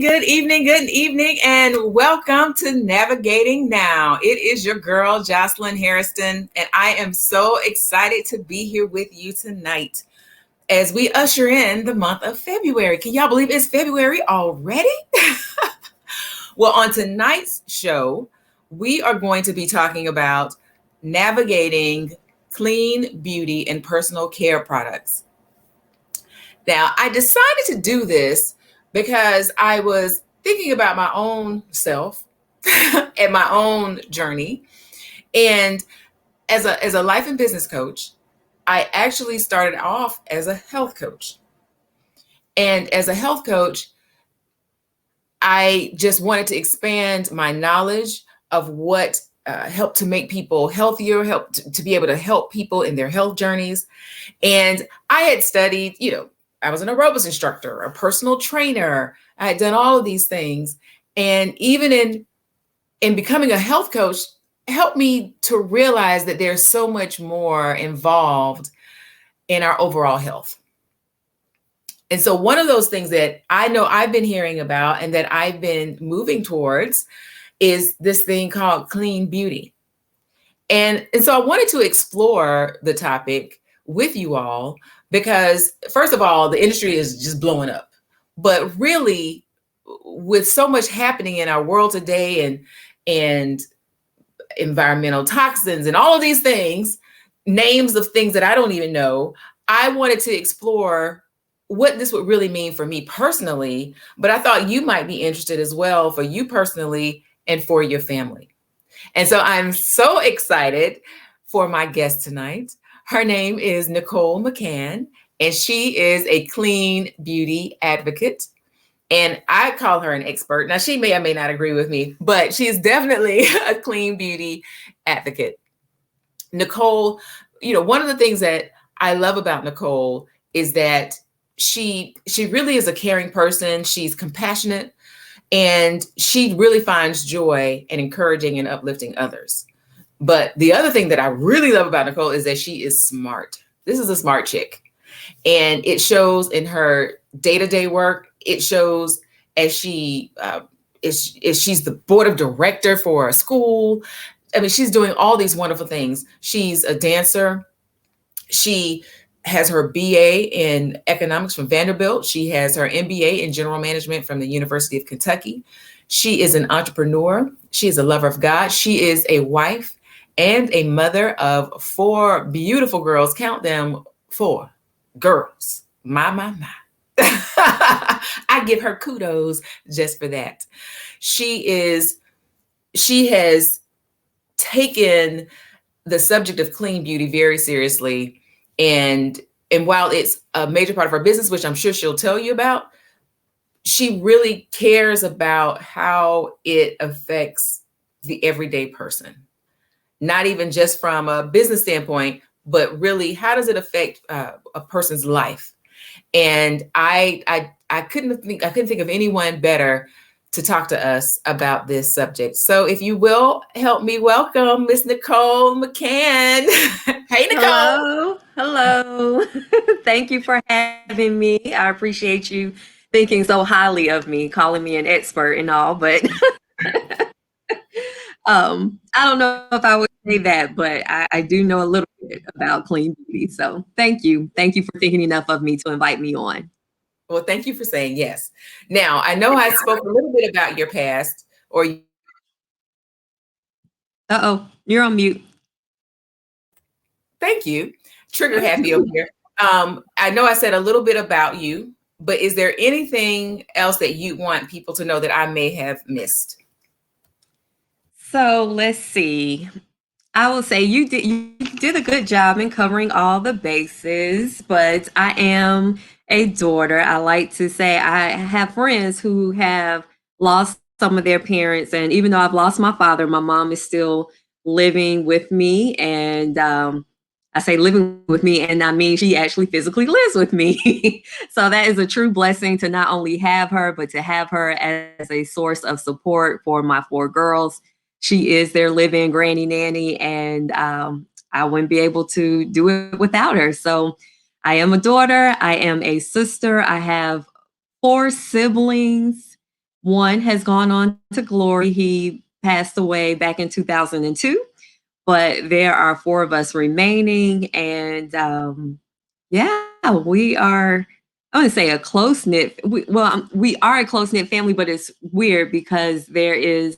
good evening, and welcome to Navigating Now. It is your girl, Jocelyn Harrison, and I am so excited to be here with you tonight as we usher in the month of February. Can y'all believe it's February already? Well, on tonight's show, we are going to be talking about navigating clean beauty and personal care products. Now, I decided to do this because I was thinking about my own self and my own journey. And as a life and business coach, I actually started off as a health coach. And as a health coach, I just wanted to expand my knowledge of what helped to make people healthier, help to be able to help people in their health journeys. And I had studied, I was an aerobics instructor, a personal trainer. I had done all of these things. And even in becoming a health coach, helped me to realize that there's so much more involved in our overall health. And so one of those things that I know I've been hearing about and that I've been moving towards is this thing called clean beauty. And so I wanted to explore the topic with you all because, first of all, the industry is just blowing up. But really, with so much happening in our world today and environmental toxins and all of these things, names of things that I don't even know, I wanted to explore what this would really mean for me personally, but I thought you might be interested as well for you personally and for your family. And so I'm so excited for my guest tonight. Her name is Nicole McCann, and she is a clean beauty advocate. And I call her an expert. Now, she may or may not agree with me, but she is definitely a clean beauty advocate. Nicole, one of the things that I love about Nicole is that she really is a caring person. She's compassionate, and she really finds joy in encouraging and uplifting others. But the other thing that I really love about Nicole is that she is smart. This is a smart chick. And it shows in her day-to-day work. It shows as she's the board of director for a school. I mean, she's doing all these wonderful things. She's a dancer. She has her BA in economics from Vanderbilt. She has her MBA in general management from the University of Kentucky. She is an entrepreneur. She is a lover of God. She is a wife and a mother of 4 beautiful girls. Count them, 4 girls. My. I give her kudos just for that. She has taken the subject of clean beauty very seriously. And while it's a major part of her business, which I'm sure she'll tell you about, she really cares about how it affects the everyday person. Not even just from a business standpoint, but really, how does it affect a person's life? And I couldn't think of anyone better to talk to us about this subject. So if you will help me welcome Miss Nicole McCann. Hey, Nicole. Hello. Thank you for having me. I appreciate you thinking so highly of me, calling me an expert and all, but I don't know if I would say that, but I do know a little bit about clean beauty. So thank you. Thank you for thinking enough of me to invite me on. Well, thank you for saying yes. Now, I know I spoke a little bit about your past, or Uh-oh, you're on mute. thank you. Trigger happy over here. I know I said a little bit about you, but is there anything else that you want people to know that I may have missed? So let's see. I will say you did a good job in covering all the bases, but I am a daughter. I like to say I have friends who have lost some of their parents, and even though I've lost my father, my mom is still living with me. And I say living with me, and I mean she actually physically lives with me. So that is a true blessing to not only have her, but to have her as a source of support for my 4 girls. She is their living granny nanny, and I wouldn't be able to do it without her. So I am a daughter. I am a sister. I have 4 siblings, One has gone on to glory. He passed away back in 2002, but there are four of us remaining. And yeah, we are, I wouldn't say a close knit. We are a close knit family, but it's weird because there is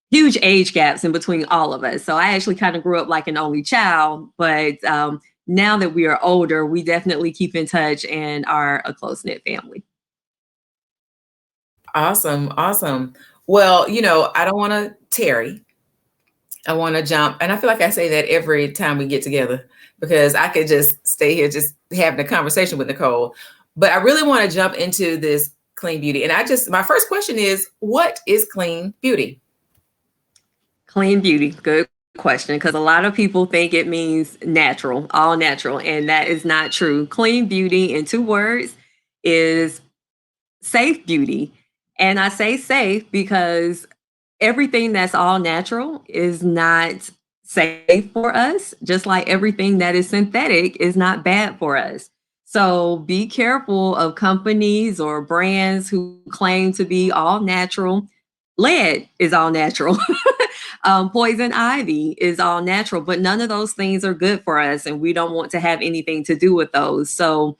huge age gaps in between all of us. So I actually kind of grew up like an only child, but now that we are older, we definitely keep in touch and are a close knit family. Awesome, awesome. Well, I don't want to tarry. I want to jump. And I feel like I say that every time we get together because I could just stay here just having a conversation with Nicole. But I really want to jump into this clean beauty. And my first question is, what is clean beauty? Clean beauty, good question, because a lot of people think it means natural, all natural, and that is not true. Clean beauty, in two words, is safe beauty. And I say safe because everything that's all natural is not safe for us, just like everything that is synthetic is not bad for us. So be careful of companies or brands who claim to be all natural. Lead is all natural. Poison ivy is all natural, but none of those things are good for us, and we don't want to have anything to do with those. So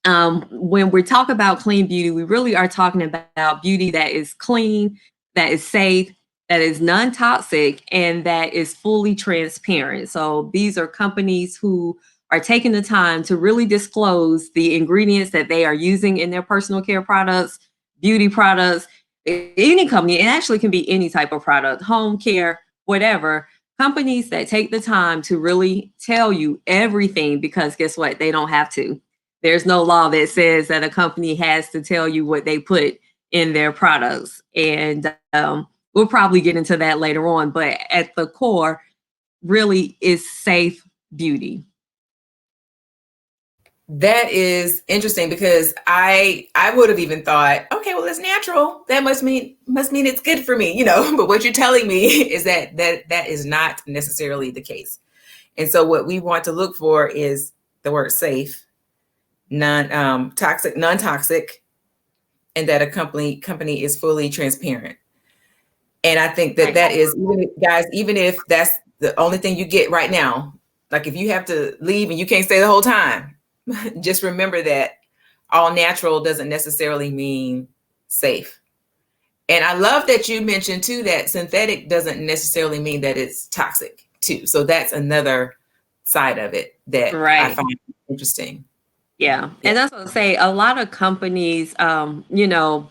when we talk about clean beauty, we really are talking about beauty that is clean, that is safe, that is non toxic, and that is fully transparent. So these are companies who are taking the time to really disclose the ingredients that they are using in their personal care products, beauty products, any company. It actually can be any type of product, home care, whatever. Companies that take the time to really tell you everything because guess what? They don't have to. There's no law that says that a company has to tell you what they put in their products. And we'll probably get into that later on. But at the core, really is safe beauty. That is interesting because I would have even thought, okay, well, it's natural. That must mean it's good for me, But what you're telling me is that is not necessarily the case. And so what we want to look for is the word safe, non-toxic, and that a company is fully transparent. And I think that is, guys, even if that's the only thing you get right now, like if you have to leave and you can't stay the whole time, just remember that all natural doesn't necessarily mean safe. And I love that you mentioned too that synthetic doesn't necessarily mean that it's toxic too. So that's another side of it that I Right. find interesting. Yeah. Yeah. And that's what I say. A lot of companies,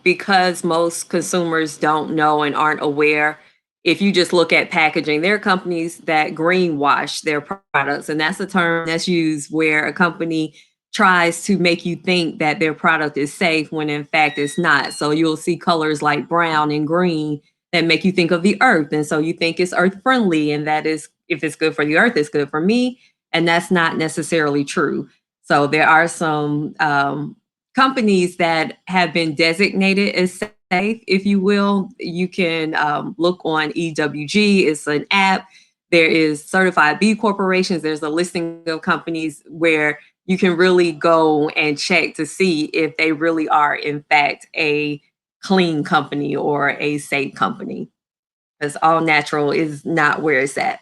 because most consumers don't know and aren't aware, if you just look at packaging, there are companies that greenwash their products. And that's a term that's used where a company tries to make you think that their product is safe when in fact it's not. So you'll see colors like brown and green that make you think of the earth. And so you think it's earth friendly. And that is, if it's good for the earth, it's good for me. And that's not necessarily true. So there are some companies that have been designated as safe, if you will. You can look on EWG. It's an app. There is certified B corporations. There's a listing of companies where you can really go and check to see if they really are, in fact, a clean company or a safe company. Because all natural is not where it's at.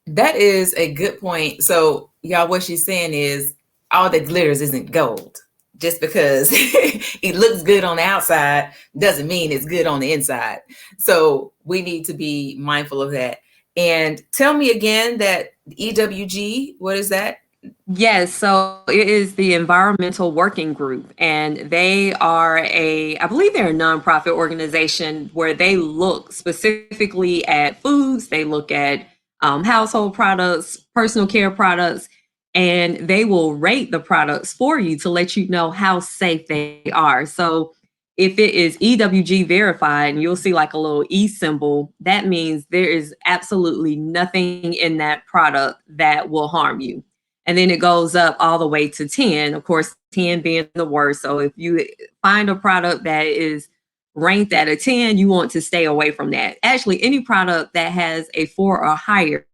That is a good point. So, y'all, what she's saying is all that glitters isn't gold. Just because it looks good on the outside doesn't mean it's good on the inside. So, we need to be mindful of that. And tell me again that EWG, what is that? Yes, so it is the Environmental Working Group, and they are I believe they're a nonprofit organization where they look specifically at foods, they look at household products, personal care products, and they will rate the products for you to let you know how safe they are. So if it is EWG verified and you'll see like a little E symbol, that means there is absolutely nothing in that product that will harm you. And then it goes up all the way to 10, of course, 10 being the worst. So if you find a product that is ranked at a 10, you want to stay away from that. Actually, any product that has a 4 or higher,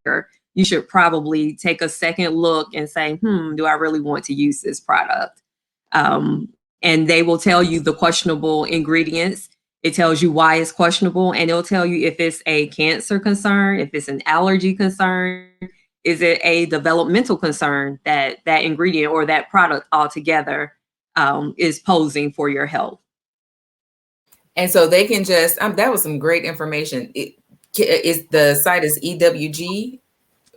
you should probably take a second look and say, do I really want to use this product? and they will tell you the questionable ingredients. It tells you why it's questionable, and it'll tell you if it's a cancer concern, if it's an allergy concern, is it a developmental concern that that ingredient or that product altogether is posing for your health. And so they can just, that was some great information. Is the site is EWG,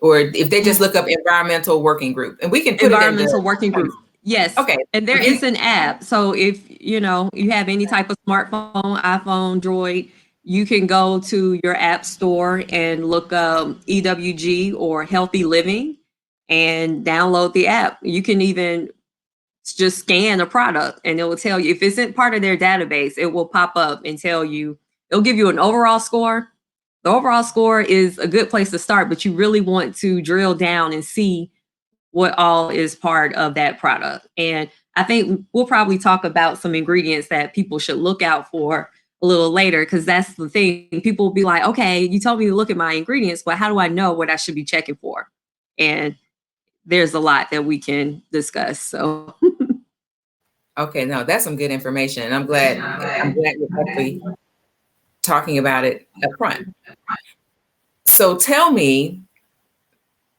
or if they just look up Environmental Working Group, and we can put it in Environmental the Working comments. Group. Yes. Okay. And there is an app. So if you know you have any type of smartphone, iPhone, Droid, you can go to your app store and look up EWG or Healthy Living and download the app. You can even just scan a product and it will tell you if it isn't part of their database, it will pop up and tell you, it'll give you an overall score. The overall score is a good place to start, but you really want to drill down and see what all is part of that product. And I think we'll probably talk about some ingredients that people should look out for a little later, because that's the thing. People will be like, okay, you told me to look at my ingredients, but how do I know what I should be checking for? And there's a lot that we can discuss. So Okay, no, that's some good information. And I'm glad you're actually talking about it up front. So tell me,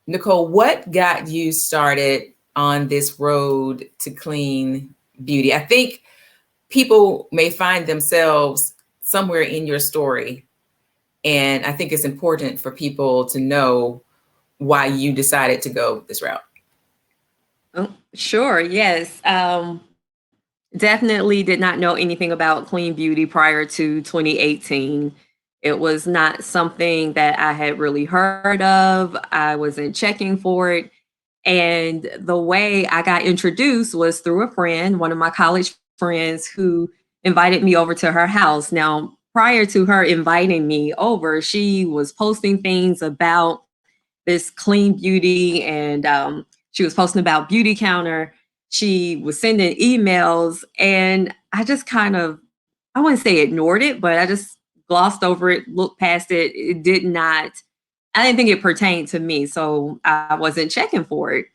Nicole, what got you started on this road to clean beauty? I think people may find themselves somewhere in your story. And I think it's important for people to know why you decided to go this route. oh, sure, yes. Definitely did not know anything about clean beauty prior to 2018. It was not something that I had really heard of. I wasn't checking for it. And the way I got introduced was through a friend, one of my college friends, who invited me over to her house. Now, prior to her inviting me over, she was posting things about this clean beauty, and she was posting about Beauty Counter. She was sending emails, and I just kind of, I wouldn't say ignored it, but I just glossed over it, looked past it. It did not, I didn't think it pertained to me. So I wasn't checking for it.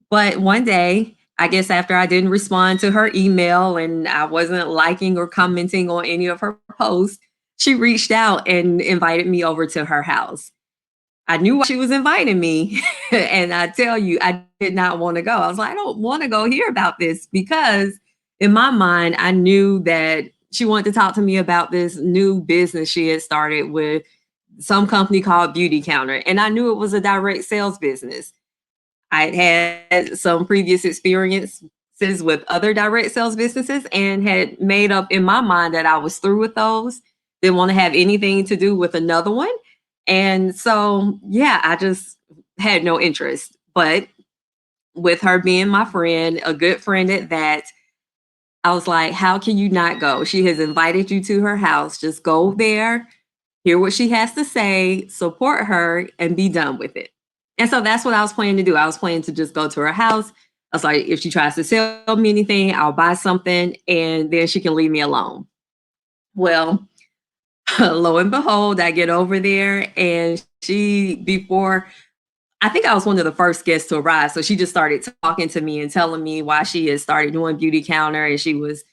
But one day, I guess after I didn't respond to her email and I wasn't liking or commenting on any of her posts, she reached out and invited me over to her house. I knew why she was inviting me. And I tell you, I did not want to go. I was like, I don't want to go hear about this, because in my mind, I knew that she wanted to talk to me about this new business she had started with some company called Beauty Counter. And I knew it was a direct sales business. I'd had some previous experiences with other direct sales businesses and had made up in my mind that I was through with those. Didn't want to have anything to do with another one. And so, yeah, I just had no interest. But with her being my friend, a good friend at that, I was like, how can you not go? She has invited you to her house. Just go there, hear what she has to say, support her, and be done with it. And so that's what I was planning to do. I was planning to just go to her house. I was like, if she tries to sell me anything, I'll buy something and then she can leave me alone. Well, lo and behold, I get over there and before, I think I was one of the first guests to arrive. So she just started talking to me and telling me why she had started doing Beauty Counter. And she was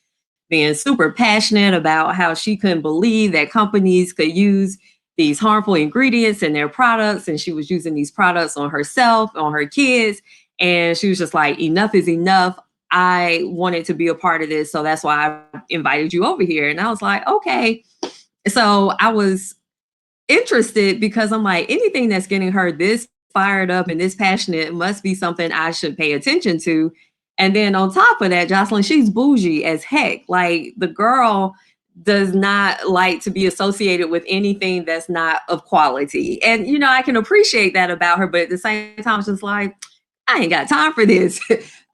being super passionate about how she couldn't believe that companies could use these harmful ingredients in their products. And she was using these products on herself, on her kids. And she was just like, enough is enough. I wanted to be a part of this. So that's why I invited you over here. And I was like, okay. So I was interested because I'm like, anything that's getting her this fired up and this passionate must be something I should pay attention to. And then on top of that, Jocelyn, she's bougie as heck. Like, the girl does not like to be associated with anything that's not of quality. And, you know, I can appreciate that about her. But at the same time, it's just like, I ain't got time for this.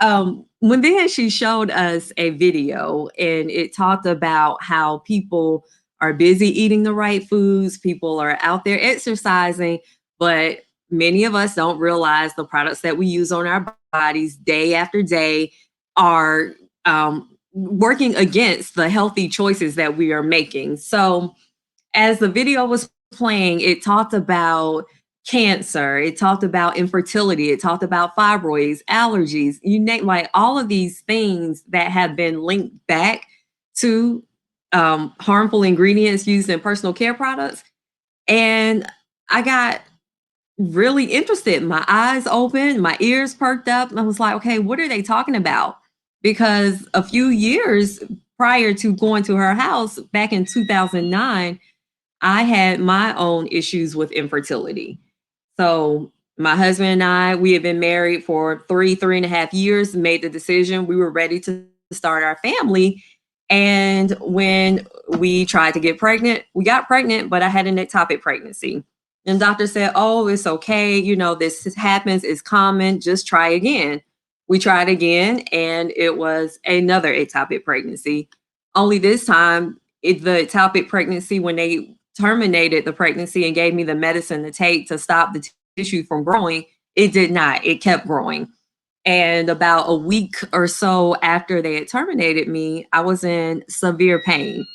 When then she showed us a video and it talked about how people are busy eating the right foods, people are out there exercising, but many of us don't realize the products that we use on our bodies day after day are working against the healthy choices that we are making. So as the video was playing, it talked about cancer, it talked about infertility, it talked about fibroids, allergies, you name, like all of these things that have been linked back to harmful ingredients used in personal care products. And I got really interested. My eyes opened, my ears perked up, and I was like, okay, what are they talking about? Because a few years prior to going to her house back in 2009, I had my own issues with infertility. So my husband and I, we had been married for 3.5 years, made the decision. We were ready to start our family. And when we tried to get pregnant, we got pregnant, but I had an ectopic pregnancy. And the doctor said, oh, it's okay. You know, this happens, it's common. Just try again. We tried again, and it was another ectopic pregnancy. Only this time, the ectopic pregnancy, when they terminated the pregnancy and gave me the medicine to take to stop the tissue from growing, it did not. It kept growing. And about a week or so after they had terminated me, I was in severe pain.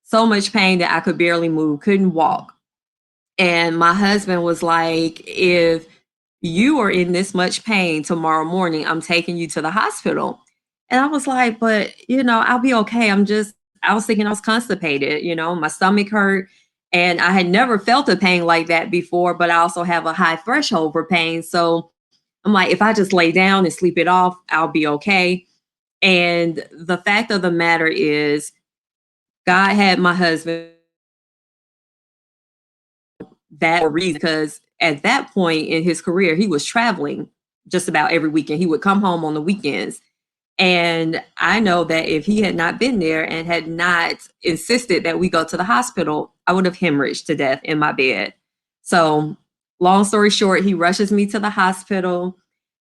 So much pain that I could barely move, couldn't walk. And my husband was like, if you are in this much pain tomorrow morning, I'm taking you to the hospital. And I was like, but, I'll be okay. I was thinking I was constipated, my stomach hurt. And I had never felt a pain like that before, but I also have a high threshold for pain. So I'm like, if I just lay down and sleep it off, I'll be okay. And the fact of the matter is, God had my husband that for a reason, because at that point in his career, he was traveling just about every weekend. He would come home on the weekends. And I know that if he had not been there and had not insisted that we go to the hospital, I would have hemorrhaged to death in my bed. So, long story short, he rushes me to the hospital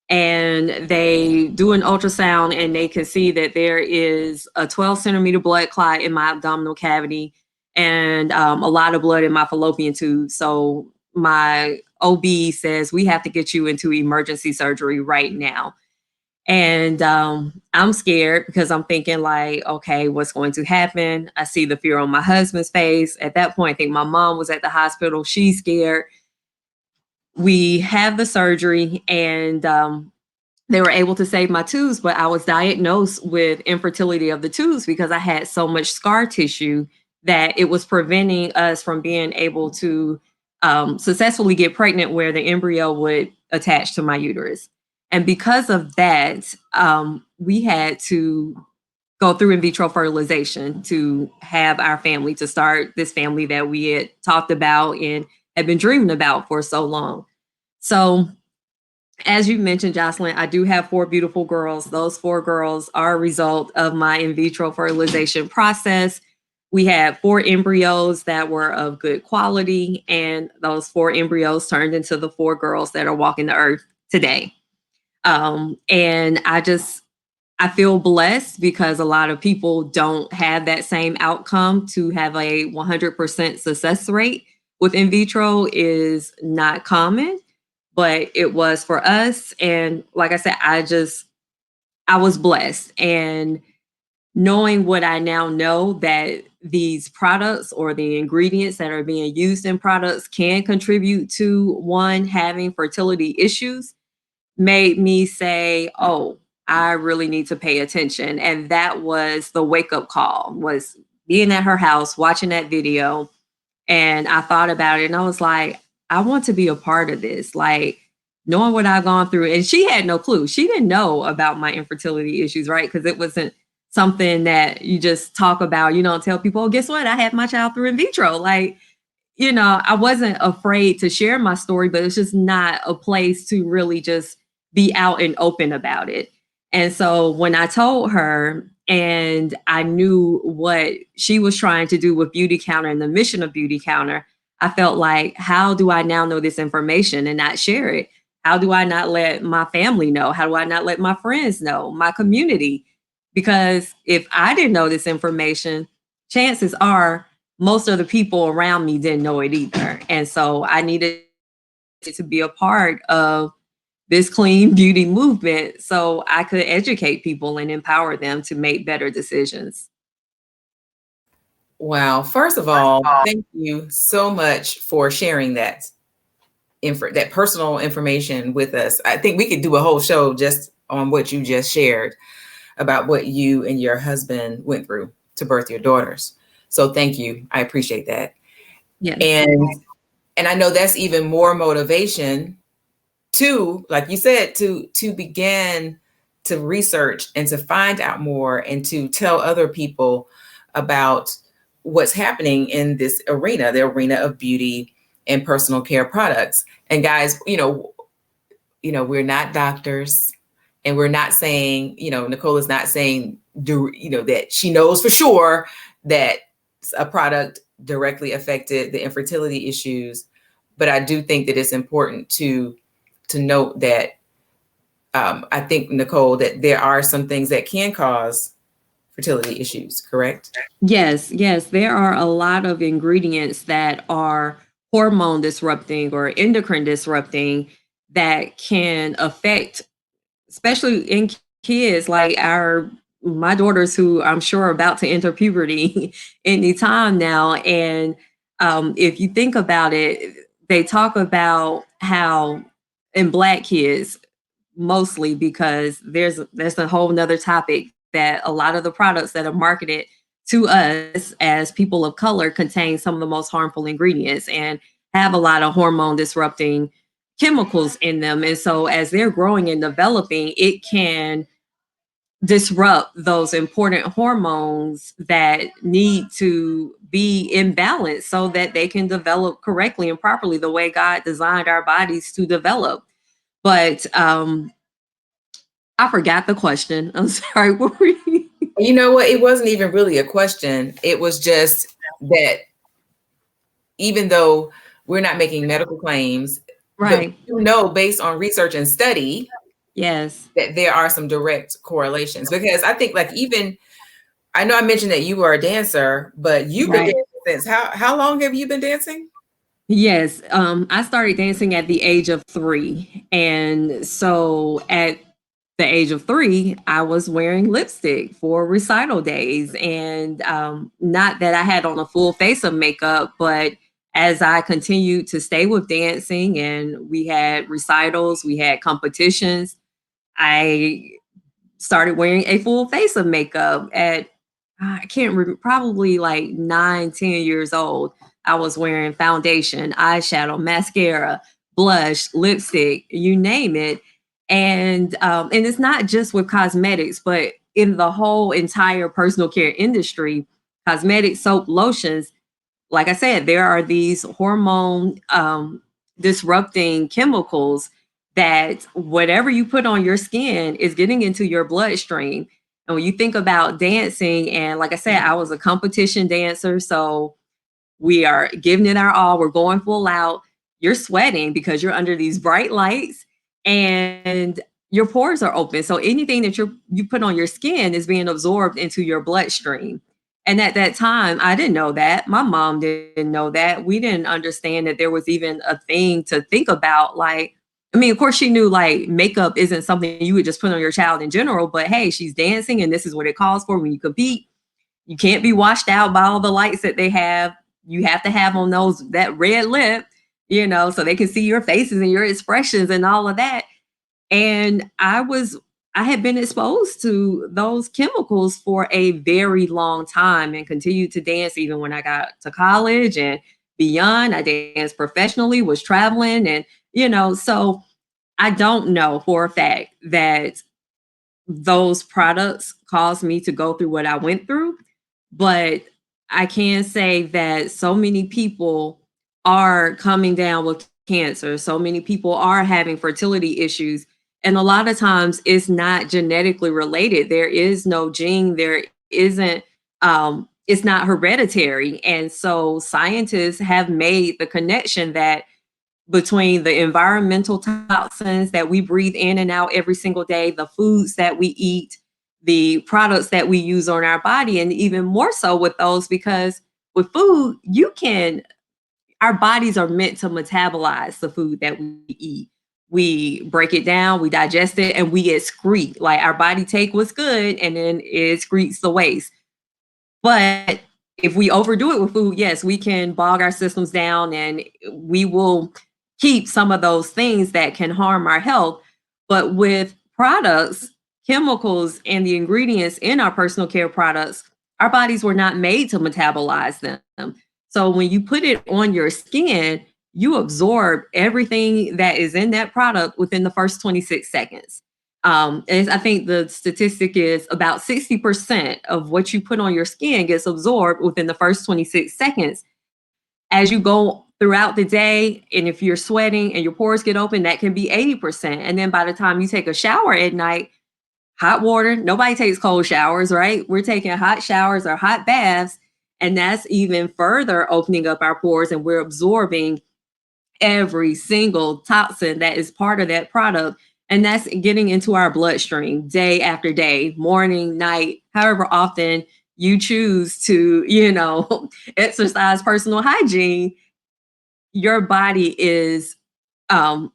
and they do an ultrasound and they can see that there is a 12 centimeter blood clot in my abdominal cavity and a lot of blood in my fallopian tube. So, my OB says we have to get you into emergency surgery right now. And I'm scared because I'm thinking, like, okay, what's going to happen? I see the fear on my husband's face. At that point, I think my mom was at the hospital. She's scared. We have the surgery, and they were able to save my tubes, but I was diagnosed with infertility of the tubes because I had so much scar tissue that it was preventing us from being able to successfully get pregnant where the embryo would attach to my uterus. And because of that, we had to go through in vitro fertilization to have our family, to start this family that we had talked about and had been dreaming about for so long. So, as you mentioned, Jocelyn, I do have 4 beautiful girls. Those 4 girls are a result of my in vitro fertilization process. We had 4 embryos that were of good quality, and those 4 embryos turned into the 4 girls that are walking the earth today. And I feel blessed because a lot of people don't have that same outcome. To have a 100% success rate with in vitro is not common, but it was for us. And like I said, I was blessed. And knowing what I now know, that these products or the ingredients that are being used in products can contribute to one having fertility issues, made me say, oh, I really need to pay attention. And that was the wake up call, was being at her house, watching that video. And I thought about it and I was like, I want to be a part of this. Like, knowing what I've gone through. And she had no clue. She didn't know about my infertility issues, right? Because it wasn't something that you just talk about. You don't tell people, oh, guess what? I had my child through in vitro. Like, I wasn't afraid to share my story, but it's just not a place to really just be out and open about it. And so when I told her, and I knew what she was trying to do with Beauty Counter and the mission of Beauty Counter, I felt like, how do I now know this information and not share it? How do I not let my family know? How do I not let my friends know, my community? Because if I didn't know this information, chances are most of the people around me didn't know it either. And so I needed to be a part of this clean beauty movement so I could educate people and empower them to make better decisions. Wow. First of all, thank you so much for sharing that. that personal information with us. I think we could do a whole show just on what you just shared about what you and your husband went through to birth your daughters. So thank you. I appreciate that. Yes. And I know that's even more motivation to, like you said, to begin to research and to find out more and to tell other people about what's happening in this arena, the arena of beauty and personal care products. And guys, we're not doctors, and we're not saying, Nicole is not saying, that she knows for sure that a product directly affected the infertility issues. But I do think that it's important to note that I think, Nicole, that there are some things that can cause fertility issues, correct? Yes, yes, there are a lot of ingredients that are hormone disrupting or endocrine disrupting that can affect, especially in kids like my daughters, who I'm sure are about to enter puberty anytime now. And if you think about it, they talk about how in Black kids, mostly because there's a whole nother topic that a lot of the products that are marketed to us as people of color contain some of the most harmful ingredients and have a lot of hormone disrupting chemicals in them. And so as they're growing and developing, it can disrupt those important hormones that need to be in balance so that they can develop correctly and properly the way God designed our bodies to develop. But I forgot the question. I'm sorry. What were you? You know what? It wasn't even really a question. It was just that even though we're not making medical claims, but Right. based on research and study, Yes. that there are some direct correlations. Because I think, like, even I know I mentioned that you were a dancer, but you've been Right. dancing since how long have you been dancing? Yes. I started dancing at the age of 3. And so at the age of 3, I was wearing lipstick for recital days. And not that I had on a full face of makeup, but as I continued to stay with dancing and we had recitals, we had competitions, I started wearing a full face of makeup at, I can't remember, probably like 9, 10 years old. I was wearing foundation, eyeshadow, mascara, blush, lipstick, you name it. And it's not just with cosmetics, but in the whole entire personal care industry, cosmetic soap, lotions, like I said, there are these hormone disrupting chemicals that whatever you put on your skin is getting into your bloodstream. And when you think about dancing, and like I said, I was a competition dancer, so we are giving it our all. We're going full out. You're sweating because you're under these bright lights and your pores are open. So anything that you put on your skin is being absorbed into your bloodstream. And at that time, I didn't know that. My mom didn't know that. We didn't understand that there was even a thing to think about. Like, I mean, of course, she knew like makeup isn't something you would just put on your child in general, but hey, she's dancing and this is what it calls for when you compete. You can't be washed out by all the lights that they have. You have to have on that red lip, so they can see your faces and your expressions and all of that. And I had been exposed to those chemicals for a very long time and continued to dance even when I got to college and beyond. I danced professionally, was traveling, and so I don't know for a fact that those products caused me to go through what I went through, but I can say that so many people are coming down with cancer. So many people are having fertility issues. And a lot of times it's not genetically related. There is no gene, there isn't, it's not hereditary. And so scientists have made the connection that between the environmental toxins that we breathe in and out every single day, the foods that we eat, the products that we use on our body, and even more so with those, because with food, our bodies are meant to metabolize the food that we eat. We break it down, we digest it, and we excrete. Like our body take what's good and then it excretes the waste. But if we overdo it with food, yes, we can bog our systems down and we will keep some of those things that can harm our health. But with products, chemicals, and the ingredients in our personal care products, our bodies were not made to metabolize them. So when you put it on your skin, you absorb everything that is in that product within the first 26 seconds. And I think the statistic is about 60% of what you put on your skin gets absorbed within the first 26 seconds. As you go throughout the day, and if you're sweating and your pores get open, that can be 80%. And then by the time you take a shower at night, hot water, nobody takes cold showers, right? We're taking hot showers or hot baths, and that's even further opening up our pores, and we're absorbing every single toxin that is part of that product. And that's getting into our bloodstream day after day, morning, night, however often you choose to, exercise personal hygiene. Your body is, um,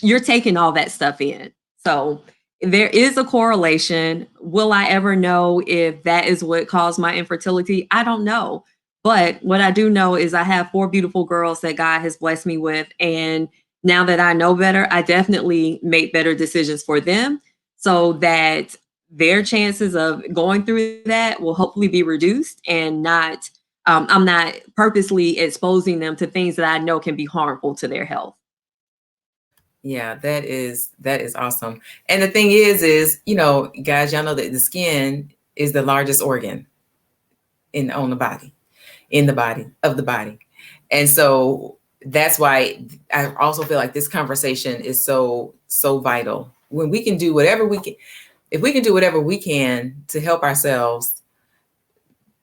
you're taking all that stuff in. So there is a correlation. Will I ever know if that is what caused my infertility? I don't know. But what I do know is I have four beautiful girls that God has blessed me with. And now that I know better, I definitely make better decisions for them so that their chances of going through that will hopefully be reduced, and not, I'm not purposely exposing them to things that I know can be harmful to their health. Yeah, that is awesome. And the thing is, guys, y'all know that the skin is the largest organ in on the body, in the body of the body. And so that's why I also feel like this conversation is so vital. When we can do whatever we can, if we can do whatever we can to help ourselves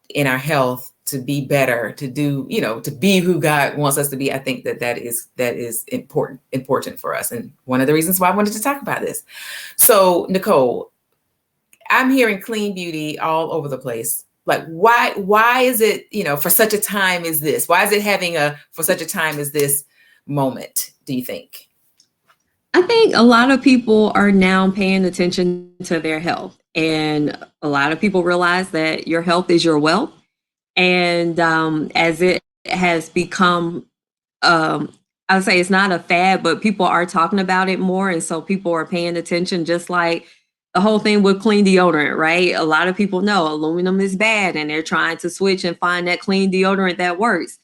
in our health, to be better, to do, to be who God wants us to be, I think that is important for us. And one of the reasons why I wanted to talk about this. So, Nicole, I'm hearing clean beauty all over the place. Like, why is it, for such a time as this? Why is it having for such a time as this moment, do you think? I think a lot of people are now paying attention to their health, and a lot of people realize that your health is your wealth. And as it has become, I would say it's not a fad, but people are talking about it more. And so people are paying attention, just like the whole thing with clean deodorant, right? A lot of people know aluminum is bad, and they're trying to switch and find that clean deodorant that works.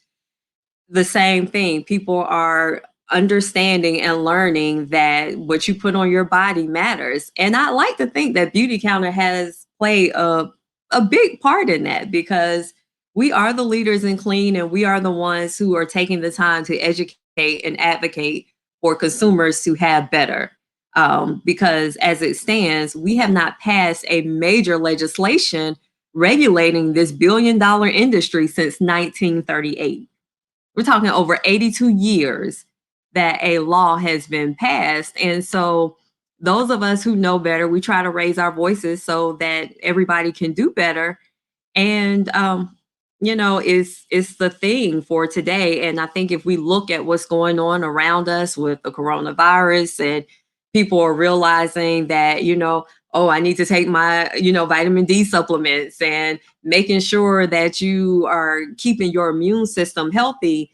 The same thing. People are understanding and learning that what you put on your body matters. And I like to think that Beauty Counter has played a big part in that, because we are the leaders in clean, and we are the ones who are taking the time to educate and advocate for consumers to have better. Because as it stands, we have not passed a major legislation regulating this $1 billion industry since 1938. We're talking over 82 years that a law has been passed. And so those of us who know better, we try to raise our voices so that everybody can do better. And it's the thing for today. And I think if we look at what's going on around us with the coronavirus, and people are realizing that, oh, I need to take my, vitamin D supplements, and making sure that you are keeping your immune system healthy,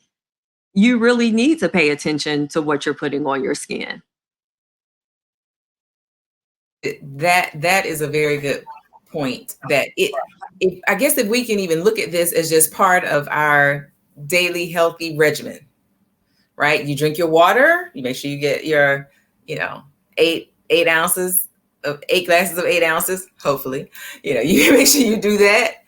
you really need to pay attention to what you're putting on your skin. That is a very good point. That if I guess if we can even look at this as just part of our daily healthy regimen, right? You drink your water, you make sure you get your, you know, eight ounces of 8 glasses of 8 ounces, hopefully. You make sure you do that.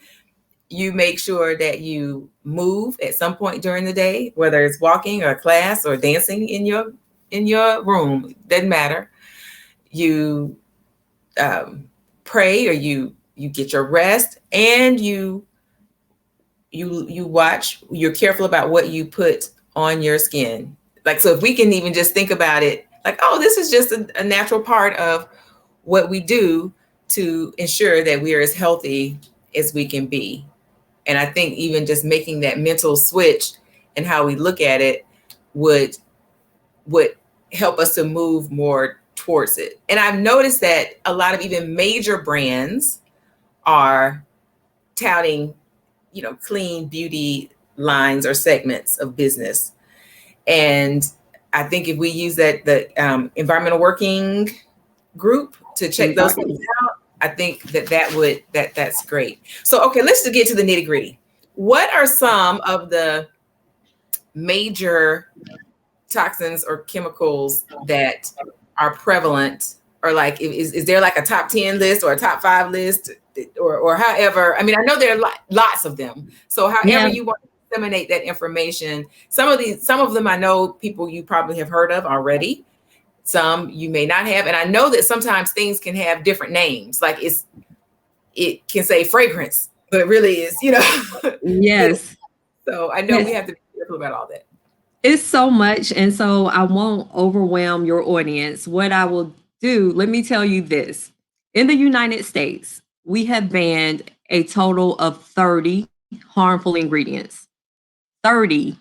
You make sure that you move at some point during the day, whether it's walking or class or dancing in your room, doesn't matter. You pray, or you get your rest, and you watch. You're careful about what you put on your skin. Like, so if we can even just think about it like, oh, this is just a natural part of what we do to ensure that we are as healthy as we can be. And I think even just making that mental switch and how we look at it would help us to move more towards it. And I've noticed that a lot of even major brands are touting, clean beauty lines or segments of business. And I think if we use the environmental working group to check those things out, I think that's great. So okay, let's just get to the nitty gritty. What are some of the major toxins or chemicals that are prevalent, or like is there like a top 10 list or a top 5 list, or however? I mean, I know there are lots of them, so however you want to disseminate that information. Some of them I know people you probably have heard of already, some you may not have, and I know that sometimes things can have different names, like it can say fragrance but it really is, Yes. So I know we have to be careful about all that. It's so much. And so I won't overwhelm your audience. What I will do, let me tell you this. In the United States, we have banned a total of 30 harmful ingredients. 30.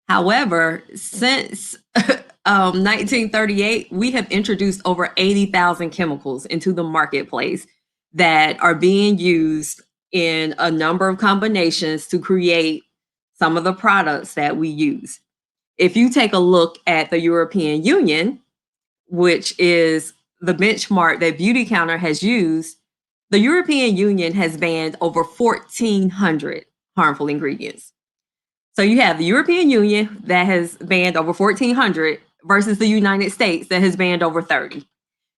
However, since 1938, we have introduced over 80,000 chemicals into the marketplace that are being used in a number of combinations to create some of the products that we use. If you take a look at the European Union, which is the benchmark that Beauty Counter has used, the European Union has banned over 1,400 harmful ingredients. So you have the European Union that has banned over 1,400 versus the United States that has banned over 30.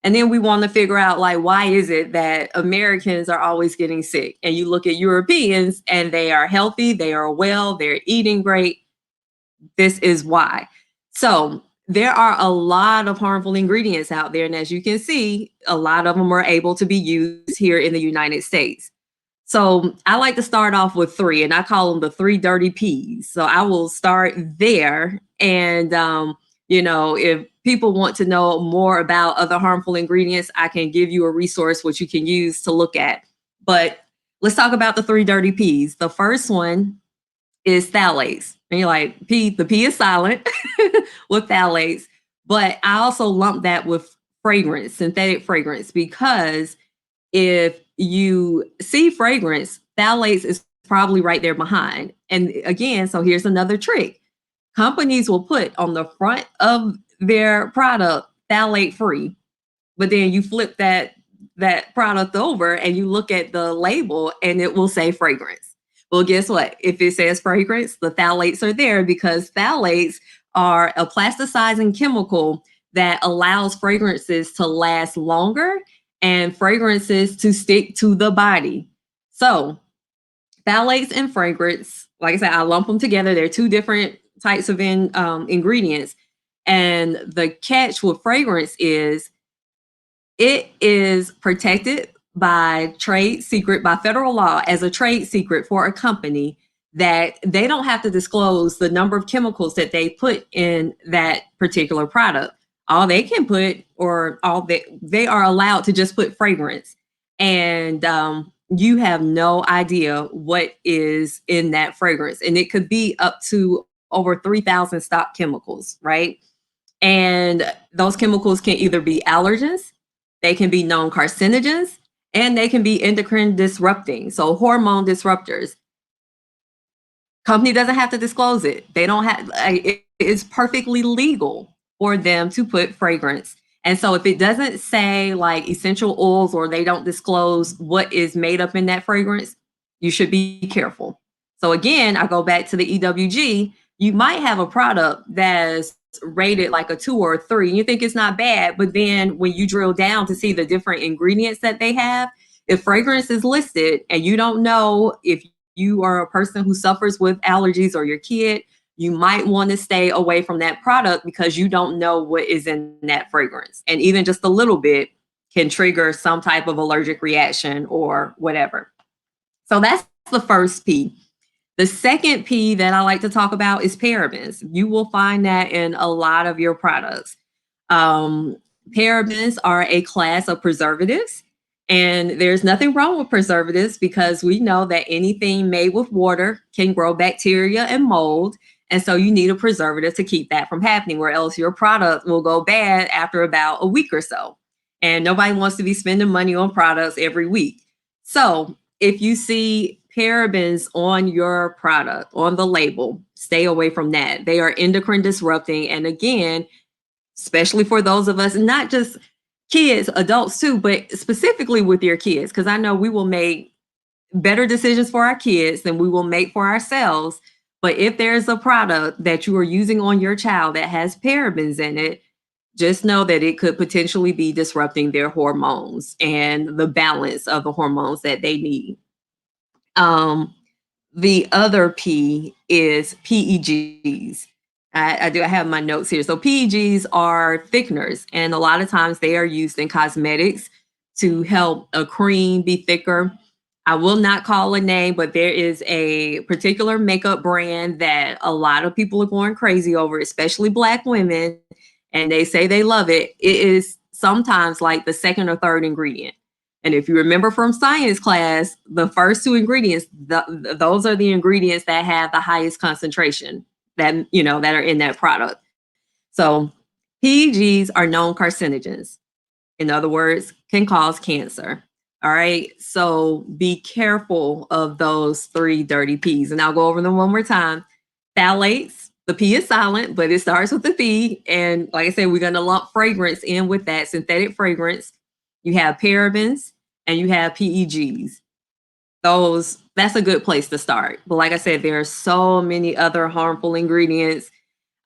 And then we want to figure out, like, why is it that Americans are always getting sick? And you look at Europeans and they are healthy, they are well, they're eating great. This is why. So there are a lot of harmful ingredients out there. And as you can see, a lot of them are able to be used here in the United States. So I like to start off with 3, and I call them the 3 dirty P's. So I will start there. And, if people want to know more about other harmful ingredients, I can give you a resource which you can use to look at. But let's talk about the 3 dirty P's. The first one is phthalates. And you're like, the P is silent with phthalates. But I also lump that with fragrance, synthetic fragrance, because if you see fragrance, phthalates is probably right there behind. And again, so here's another trick. Companies will put on the front of their product phthalate free, but then you flip that product over and you look at the label and it will say fragrance. Well, guess what? If it says fragrance, the phthalates are there because phthalates are a plasticizing chemical that allows fragrances to last longer and fragrances to stick to the body. So phthalates and fragrance, like I said, I lump them together. They're 2 different types of ingredients. And the catch with fragrance is it is protected by trade secret, by federal law, as a trade secret for a company, that they don't have to disclose the number of chemicals that they put in that particular product. All they can put, or all they are allowed to just put fragrance. And you have no idea what is in that fragrance. And it could be up to over 3,000 stock chemicals, right? And those chemicals can either be allergens, they can be known carcinogens, and they can be endocrine disrupting, so hormone disruptors. Company doesn't have to disclose it. They don't have, it is perfectly legal for them to put fragrance. And so if it doesn't say like essential oils, or they don't disclose what is made up in that fragrance, you should be careful. So again, I go back to the EWG. You might have a product that's rated like a 2 or a 3, and you think it's not bad, but then when you drill down to see the different ingredients that they have, if fragrance is listed and you don't know if you are a person who suffers with allergies or your kid, you might want to stay away from that product because you don't know what is in that fragrance. And even just a little bit can trigger some type of allergic reaction or whatever. So that's the first P. The second P that I like to talk about is parabens. You will find that in a lot of your products. Parabens are a class of preservatives, and there's nothing wrong with preservatives because we know that anything made with water can grow bacteria and mold. And so you need a preservative to keep that from happening, or else your product will go bad after about a week or so. And nobody wants to be spending money on products every week. So if you see parabens on your product, on the label, stay away from that. They are endocrine disrupting. And again, especially for those of us, not just kids, adults too, but specifically with your kids, because I know we will make better decisions for our kids than we will make for ourselves. But if there's a product that you are using on your child that has parabens in it, just know that it could potentially be disrupting their hormones and the balance of the hormones that they need. Um, the other P is PEGs. I have my notes here. So PEGs are thickeners, and a lot of times they are used in cosmetics to help a cream be thicker. I will not call a name, but there is a particular makeup brand that a lot of people are going crazy over, especially Black women, and they say they love it. It is sometimes like the second or third ingredient. And if you remember from science class, the first two ingredients, those are the ingredients that have the highest concentration that, that are in that product. So PEGs are known carcinogens. In other words, can cause cancer. All right. So be careful of those three dirty P's. And I'll go over them one more time. Phthalates, the P is silent, but it starts with the P. And like I said, we're going to lump fragrance in with that, synthetic fragrance. You have parabens and you have PEGs. That's a good place to start. But like I said, there are so many other harmful ingredients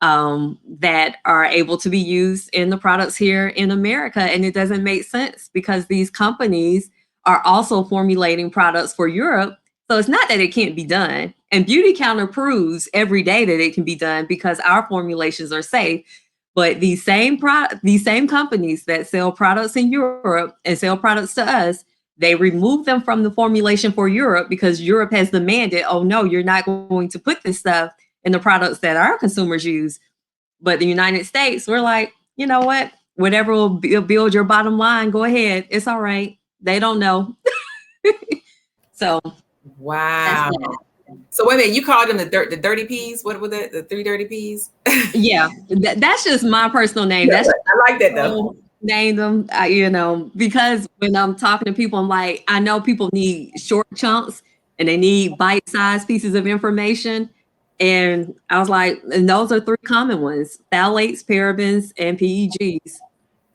that are able to be used in the products here in America. And it doesn't make sense because these companies are also formulating products for Europe. So it's not that it can't be done. And Beauty Counter proves every day that it can be done because our formulations are safe. But these same companies that sell products in Europe and sell products to us, they remove them from the formulation for Europe because Europe has demanded, oh no, you're not going to put this stuff in the products that our consumers use. But the United States, we're like, you know what? Whatever will build your bottom line, go ahead. It's all right. They don't know. So wow. So wait a minute, you called them the dirty peas? What were the three dirty peas? Yeah, that's just my personal name. Yeah, that's I like that though. Name them, because when I'm talking to people, I'm like, I know people need short chunks and they need bite-sized pieces of information. And I was like, and those are three common ones: phthalates, parabens, and PEGs.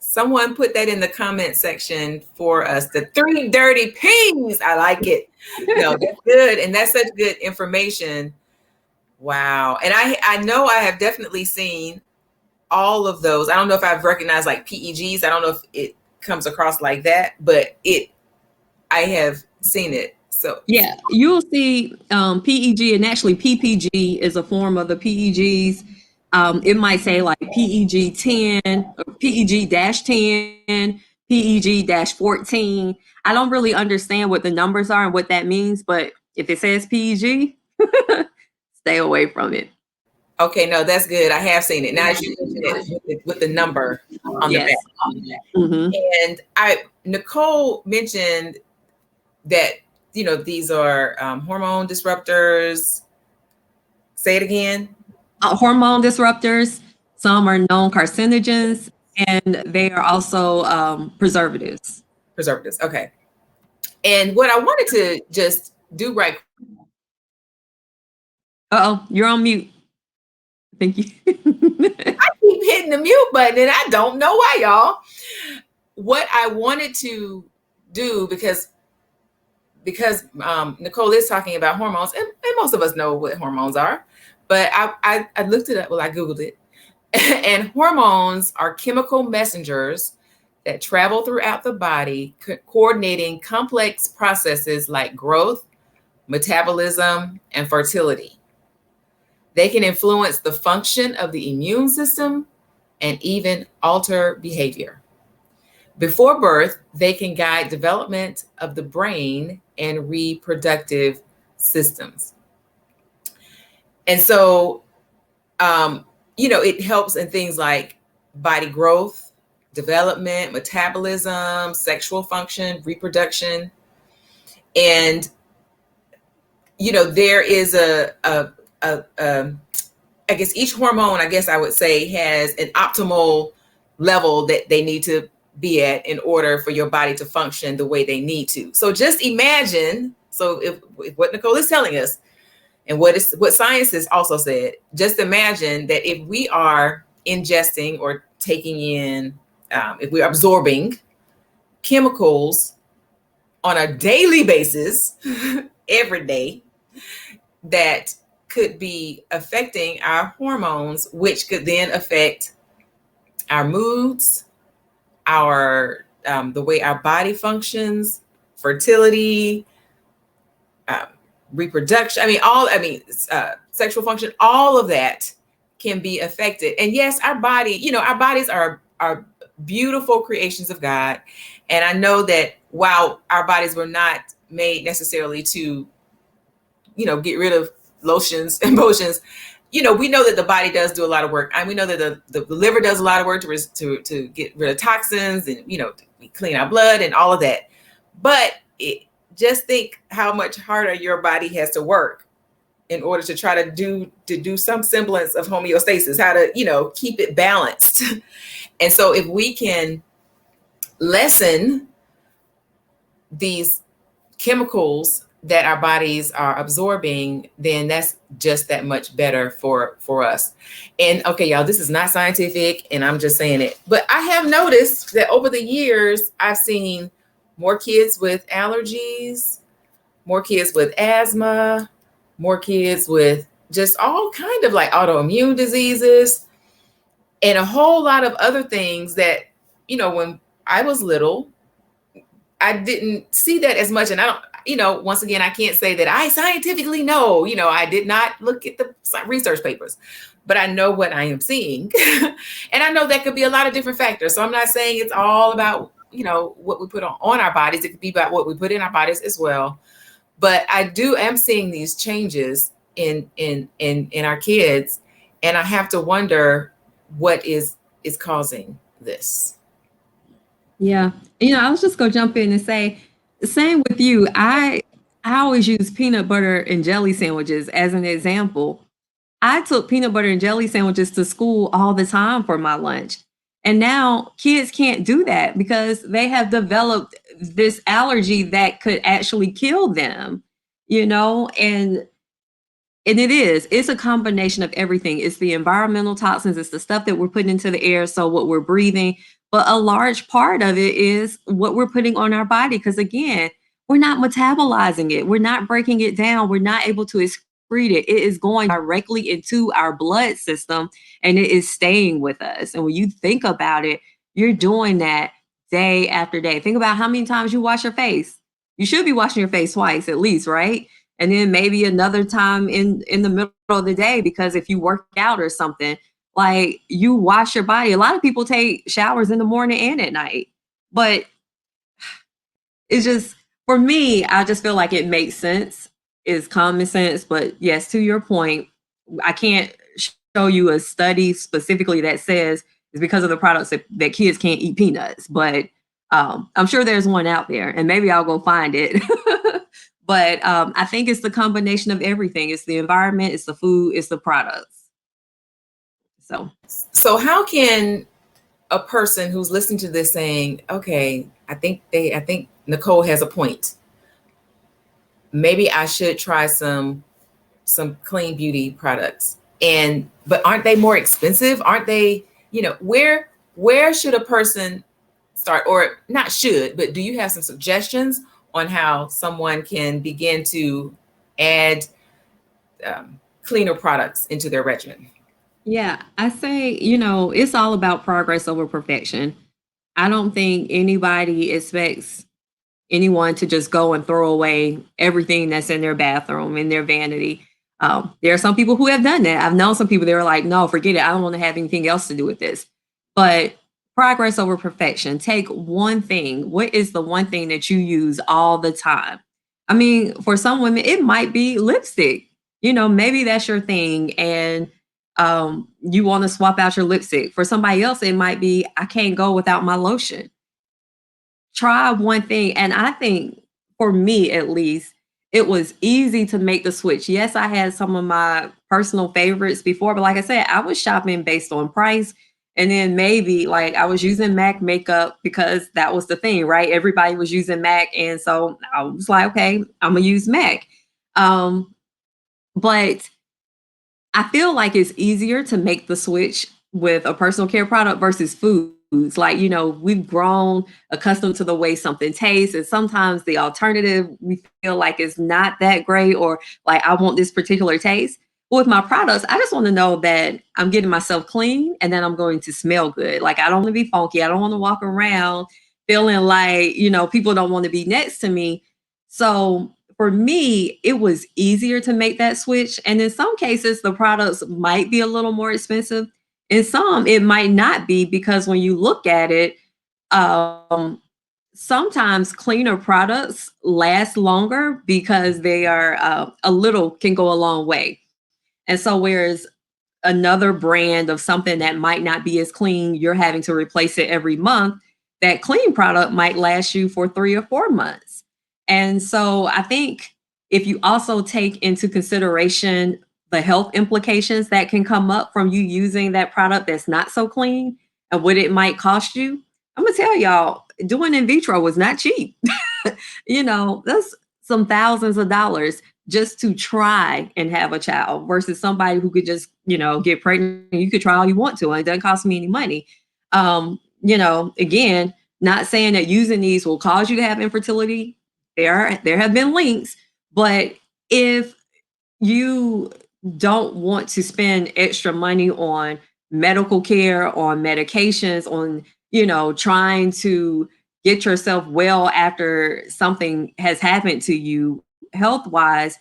Someone put that in the comment section for us. The three dirty peas. I like it. No, that's good. And that's such good information. Wow. And I know I have definitely seen all of those. I don't know if I've recognized like PEGs. I don't know if it comes across like that, but I have seen it. So yeah, you'll see PEG, and actually PPG is a form of the PEGs. It might say like PEG 10, or PEG-10, PEG-14. I don't really understand what the numbers are and what that means, but if it says PEG, stay away from it. Okay, no, that's good. I have seen it. Now as you mentioned it with the number on the back. Mm-hmm. And Nicole mentioned that, these are hormone disruptors. Say it again. Hormone disruptors. Some are known carcinogens, and they are also preservatives. Preservatives. Okay. And what I wanted to just do right. Uh-oh, you're on mute. Thank you. I keep hitting the mute button and I don't know why, y'all. What I wanted to do, because Nicole is talking about hormones, and most of us know what hormones are, but I looked it up. Well, I Googled it. And hormones are chemical messengers that travel throughout the body, coordinating complex processes like growth, metabolism, and fertility. They can influence the function of the immune system and even alter behavior. Before birth, they can guide development of the brain and reproductive systems. And so, it helps in things like body growth, development, metabolism, sexual function, reproduction. And, there is I guess each hormone, I would say, has an optimal level that they need to be at in order for your body to function the way they need to. So just imagine So if what Nicole is telling us, and what science has also said, just imagine that if we are ingesting or taking in, if we're absorbing chemicals on a daily basis, every day, that could be affecting our hormones, which could then affect our moods, our the way our body functions, fertility, um, reproduction. Sexual function. All of that can be affected. And yes, our body, our bodies are beautiful creations of God. And I know that while our bodies were not made necessarily to, get rid of lotions and potions, we know that the body does do a lot of work. And we know that the liver does a lot of work to get rid of toxins and, to clean our blood and all of that. But just think how much harder your body has to work in order to try to do some semblance of homeostasis, how to, keep it balanced. And so if we can lessen these chemicals that our bodies are absorbing, then that's just that much better for us. And okay, y'all, this is not scientific, and I'm just saying it, but I have noticed that over the years, I've seen more kids with allergies, more kids with asthma, more kids with just all kind of like autoimmune diseases, and a whole lot of other things that, when I was little, I didn't see that as much. And I don't, once again, I can't say that I scientifically know, I did not look at the research papers, but I know what I am seeing. And I know that could be a lot of different factors. So I'm not saying it's all about, what we put on our bodies. It could be about what we put in our bodies as well. But I am seeing these changes in our kids. And I have to wonder what is causing this. Yeah. I was just gonna jump in and say, same with you. I always use peanut butter and jelly sandwiches as an example. I took peanut butter and jelly sandwiches to school all the time for my lunch. And now kids can't do that because they have developed this allergy that could actually kill them, and it's a combination of everything. It's the environmental toxins, it's the stuff that we're putting into the air, so what we're breathing. But a large part of it is what we're putting on our body. Because again, we're not metabolizing it, we're not breaking it down, we're not able to excrete it. It is going directly into our blood system and it is staying with us. And when you think about it, you're doing that day after day. Think about how many times you wash your face. You should be washing your face twice at least, right? And then maybe another time in the middle of the day, because if you work out or something, like you wash your body. A lot of people take showers in the morning and at night, but it's just, for me, I just feel like it makes sense. It's common sense. But yes, to your point, I can't show you a study specifically that says it's because of the products that kids can't eat peanuts, but I'm sure there's one out there, and maybe I'll go find it. But I think it's the combination of everything. It's the environment, it's the food, it's the products. So how can a person who's listening to this saying, okay, I think Nicole has a point. Maybe I should try some clean beauty products. But aren't they more expensive? Aren't they, where should a person start? Or not should, but do you have some suggestions on how someone can begin to add cleaner products into their regimen? Yeah, I say, it's all about progress over perfection. I don't think anybody expects anyone to just go and throw away everything that's in their bathroom, in their vanity. There are some people who have done that. I've known some people that are like, no, forget it. I don't want to have anything else to do with this. But progress over perfection. Take one thing. What is the one thing that you use all the time? I mean, for some women, it might be lipstick. Maybe that's your thing. And you want to swap out your lipstick. For somebody else, it might be, I can't go without my lotion. Try one thing. And I think for me, at least, it was easy to make the switch. Yes, I had some of my personal favorites before, but like I said, I was shopping based on price And then maybe like I was using MAC makeup because that was the thing, right? Everybody was using MAC. And so I was like, okay, I'm gonna use MAC. But I feel like it's easier to make the switch with a personal care product versus foods. Like, we've grown accustomed to the way something tastes, and sometimes the alternative we feel like is not that great, or like, I want this particular taste. With my products, I just want to know that I'm getting myself clean and that I'm going to smell good. Like, I don't want to be funky. I don't want to walk around feeling like, people don't want to be next to me. So for me, it was easier to make that switch. And in some cases, the products might be a little more expensive. In some, it might not be, because when you look at it, um, sometimes cleaner products last longer because they are a little can go a long way. And so, whereas another brand of something that might not be as clean, you're having to replace it every month, that clean product might last you for 3 or 4 months. And so I think if you also take into consideration the health implications that can come up from you using that product that's not so clean and what it might cost you, I'm gonna tell y'all, doing in vitro was not cheap. That's some thousands of dollars just to try and have a child versus somebody who could just, get pregnant. You could try all you want to, and it doesn't cost me any money. Again, not saying that using these will cause you to have infertility. There have been links, but if you don't want to spend extra money on medical care, on medications, on, trying to get yourself well after something has happened to you health wise,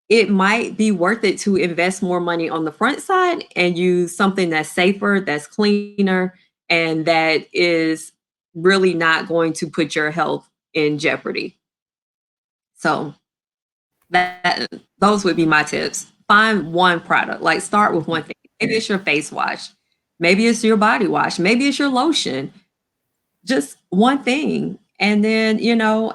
it might be worth it to invest more money on the front side and use something that's safer, that's cleaner, and that is really not going to put your health in jeopardy. So those would be my tips. Find one product, like start with one thing. Maybe it's your face wash, maybe it's your body wash, maybe it's your lotion, just one thing. And then,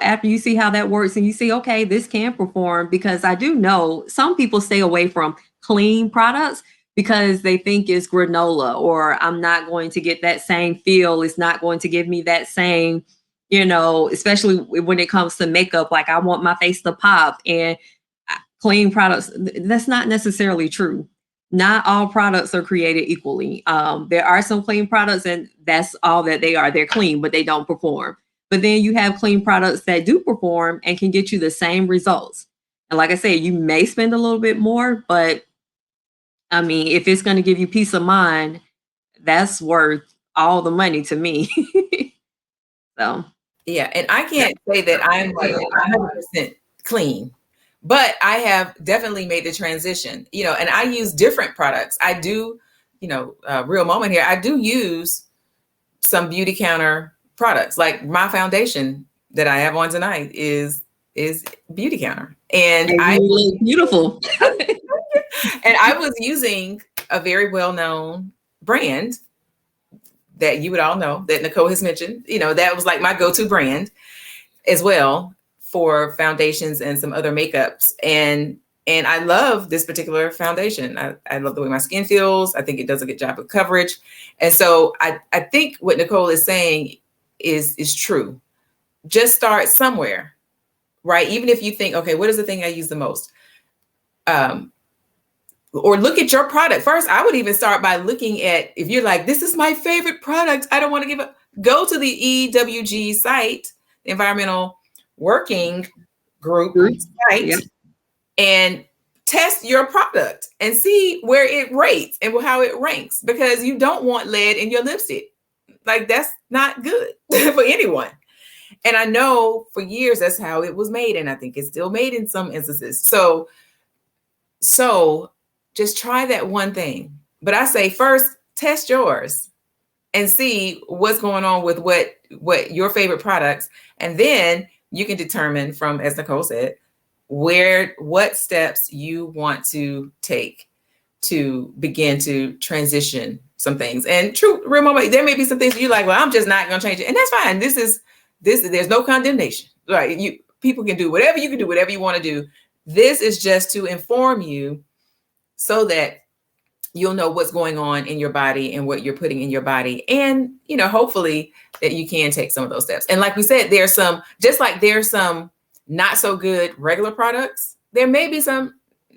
after you see how that works and you see, okay, this can perform, because I do know some people stay away from clean products because they think it's granola, or I'm not going to get that same feel. It's not going to give me that same, especially when it comes to makeup, like I want my face to pop. And clean products, that's not necessarily true. Not all products are created equally. There are some clean products, and that's all that they are. They're clean, but they don't perform. But then you have clean products that do perform and can get you the same results. And like I said, you may spend a little bit more, but I mean, if it's going to give you peace of mind, that's worth all the money to me. So, Yeah, and I can't say that I'm like 100% clean, but I have definitely made the transition, and I use different products. I do, real moment here, I do use some beauty counter products. Like my foundation that I have on tonight is beauty counter. And I look beautiful. and I was using a very well-known brand that you would all know, that Nicole has mentioned. That was like my go-to brand as well for foundations and some other makeups. And I love this particular foundation. I love the way my skin feels. I think it does a good job of coverage. And so I think what Nicole is saying is true. Just start somewhere, right? Even if you think, okay, what is the thing I use the most? Or look at your product. First, I would even start by looking at, if you're like, this is my favorite product, I don't want to give up, go to the EWG site, the Environmental Working Group site, Yep. and test your product and see where it rates and how it ranks, because you don't want lead in your lipstick. Like, that's not good for anyone. And I know for years that's how it was made, and I think it's still made in some instances. So just try that one thing. But I say first, test yours and see what's going on with what your favorite products. And then you can determine from, as Nicole said, what steps you want to take to begin to transition some things. And true, real moment, there may be some things you're like, well, I'm just not going to change it. And that's fine. There's no condemnation, right? People can do whatever you can do, whatever you want to do. This is just to inform you so that you'll know what's going on in your body and what you're putting in your body. And, hopefully that you can take some of those steps. And like we said, just like there's some not so good regular products, there may be some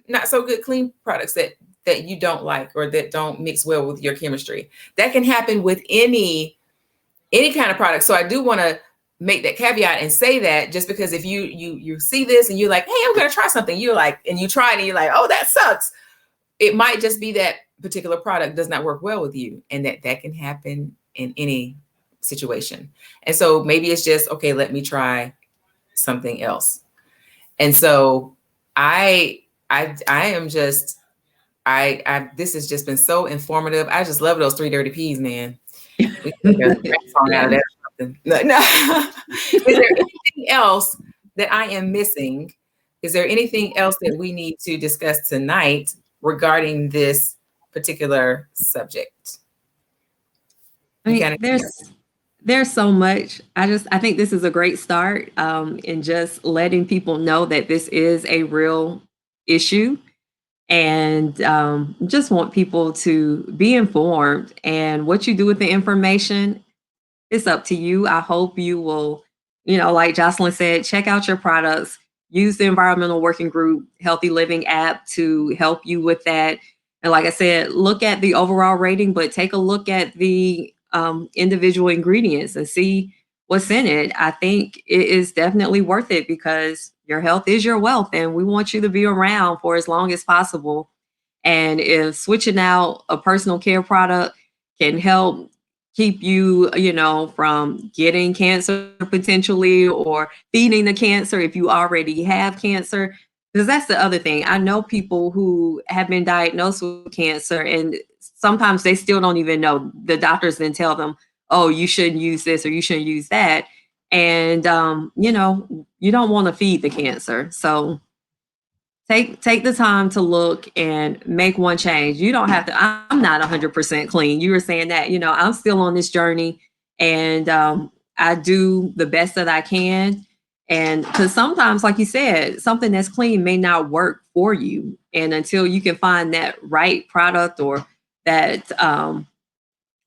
not so good clean products that you don't like or that don't mix well with your chemistry. That can happen with any kind of product. So I do want to make that caveat and say that, just because if you see this and you're like, hey, I'm going to try something, you're like, and you try it and you're like, oh, that sucks. It might just be that particular product does not work well with you, and that can happen in any situation. And so maybe it's just, okay, let me try something else. And so I am just, this has just been so informative. I just love those 3 dirty peas, man. We can make a rap song out of that or something. No. Is there anything else that I am missing? Is there anything else that we need to discuss tonight regarding this particular subject? I mean, there's so much. I think this is a great start in just letting people know that this is a real issue, and just want people to be informed. And what you do with the information, it's up to you. I hope you will, like Jocelyn said, check out your products, use the Environmental Working Group Healthy Living app to help you with that. And like I said, look at the overall rating, but take a look at the individual ingredients and see what's in it. I think it is definitely worth it, because your health is your wealth, and we want you to be around for as long as possible. And if switching out a personal care product can help keep you, from getting cancer potentially, or feeding the cancer if you already have cancer. Because that's the other thing. I know people who have been diagnosed with cancer, and sometimes they still don't even know. The doctors then tell them, oh, you shouldn't use this or you shouldn't use that. And, you don't want to feed the cancer. So take the time to look and make one change. You don't have to. I'm not 100% clean. You were saying that, I'm still on this journey, and I do the best that I can. And because sometimes, like you said, something that's clean may not work for you. And until you can find that right product or that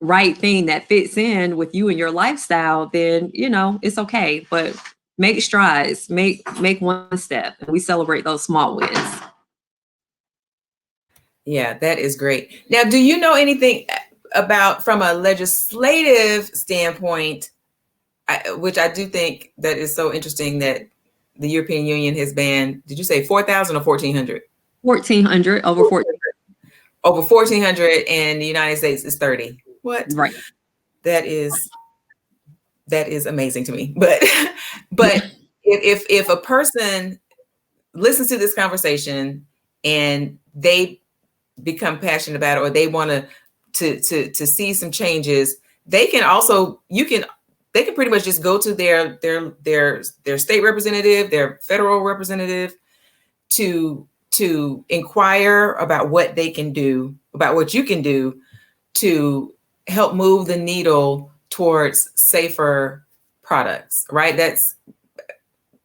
right thing that fits in with you and your lifestyle, then, it's okay. But make strides, make one step, and we celebrate those small wins. Yeah, that is great. Now, do you know anything about, from a legislative standpoint, which I do think that is so interesting, that the European Union has banned, did you say 4,000 or 1,400? 1,400, over 1,400. Over 1,400, and the United States is 30. What? Right. That is amazing to me. But if a person listens to this conversation and they become passionate about it, or they want to see some changes, they can pretty much just go to their state representative, their federal representative, to inquire about what they can do, about what you can do to help move the needle towards safer products, right? That's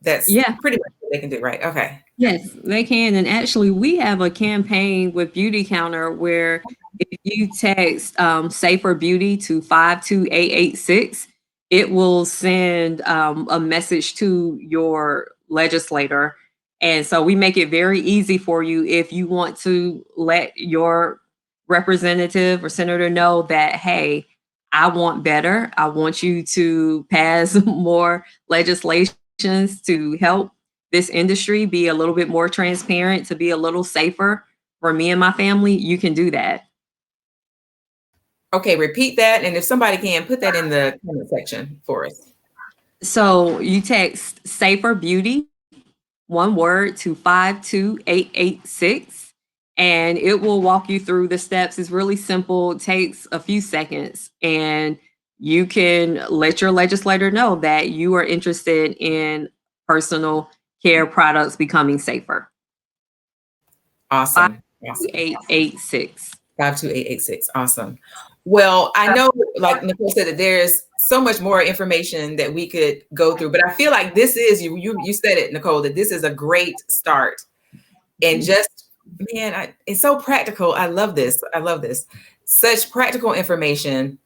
pretty much what they can do, right? Okay. Yes, they can. And actually, we have a campaign with Beauty Counter where if you text Safer Beauty to 52886, it will send a message to your legislator. And so we make it very easy for you if you want to let your representative or senator know that, hey, I want better. I want you to pass more legislations to help this industry be a little bit more transparent, to be a little safer for me and my family. You can do that. Okay, repeat that. And if somebody can, put that in the comment section for us. So you text Safer Beauty, one word, to 52886. And it will walk you through the steps. It's really simple. It takes a few seconds, and you can let your legislator know that you are interested in personal care products becoming safer. Awesome. 52886. 52886. Awesome. Well, I know, like Nicole said, that there's so much more information that we could go through, but I feel like this is, you said it, Nicole, that this is a great start. And just Man, it's so practical. I love this. I love this. Such practical information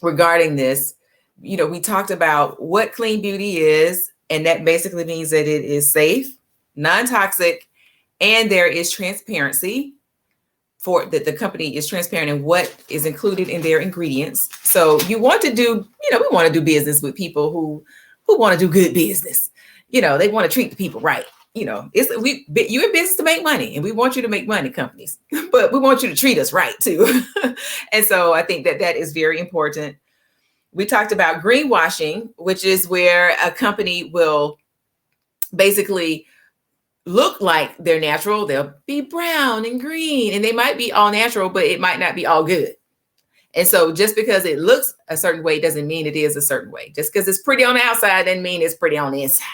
regarding this. We talked about what clean beauty is, and that basically means that it is safe, non-toxic, and there is transparency for that the company is transparent in what is included in their ingredients. So we want to do business with people who want to do good business. They want to treat the people right. You in business to make money, and we want you to make money, companies, but we want you to treat us right too. And so I think that is very important. We talked about greenwashing, which is where a company will basically look like they're natural. They'll be brown and green, and they might be all natural, but it might not be all good. And so just because it looks a certain way doesn't mean it is a certain way. Just because it's pretty on the outside doesn't mean it's pretty on the inside.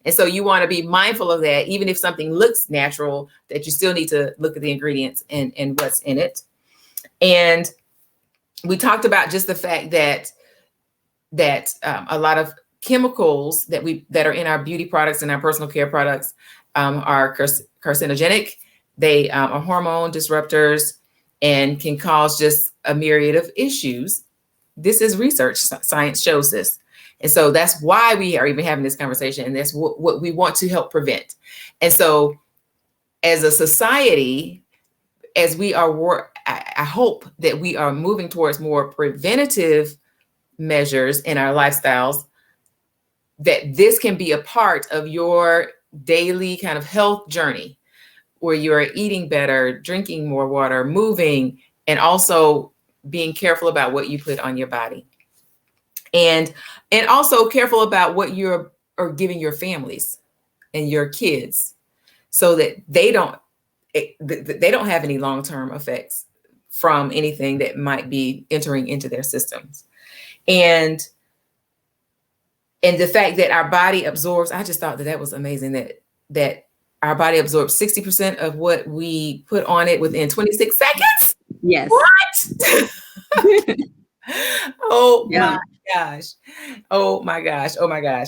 And so you want to be mindful of that. Even if something looks natural, that you still need to look at the ingredients and what's in it. And we talked about just the fact that a lot of chemicals that are in our beauty products and our personal care products are carcinogenic. They are hormone disruptors and can cause just a myriad of issues. This is research. Science shows this. And so that's why we are even having this conversation. And that's what we want to help prevent. And so as a society, as we are, I hope that we are moving towards more preventative measures in our lifestyles, that this can be a part of your daily kind of health journey, where you're eating better, drinking more water, moving, and also being careful about what you put on your body. And also careful about what you're giving your families and your kids, so that they don't have any long-term effects from anything that might be entering into their systems. And the fact that our body absorbs, I just thought that was amazing, that our body absorbs 60% of what we put on it within 26 seconds. Yes. What? Oh yeah. My gosh. Oh my gosh. Oh my gosh.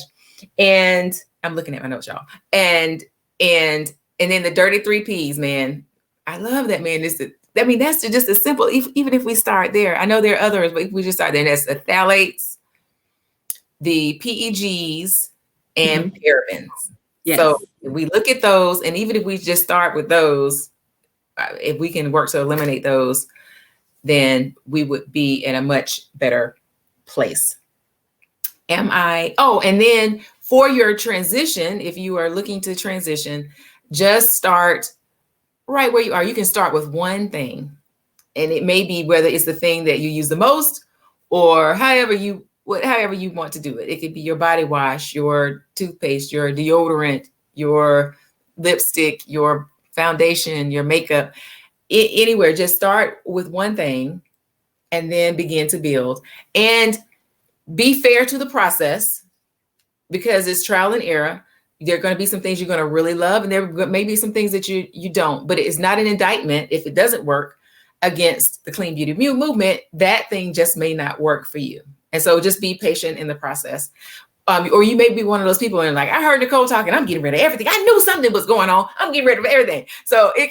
And I'm looking at my notes, y'all. And then the dirty 3 Ps, man. I love that, man. That's just as simple. Even if we start there, I know there are others, but if we just start there, that's the phthalates, the PEGs, and parabens. Yes. So if we look at those, and even if we just start with those, if we can work to eliminate those, then we would be in a much better place. And then for your transition, if you are looking to transition, just start right where you are. You can start with one thing, and it may be whether it's the thing that you use the most, or however you want to do it. It could be your body wash, your toothpaste, your deodorant, your lipstick, your foundation, your makeup, anywhere. Just start with one thing and then begin to build. And be fair to the process, because it's trial and error. There are going to be some things you're going to really love, and there may be some things that you don't. But it is not an indictment if it doesn't work against the clean beauty movement. That thing just may not work for you. And so just be patient in the process. Or you may be one of those people and like, I heard Nicole talking, I'm getting rid of everything. I knew something was going on. I'm getting rid of everything. So it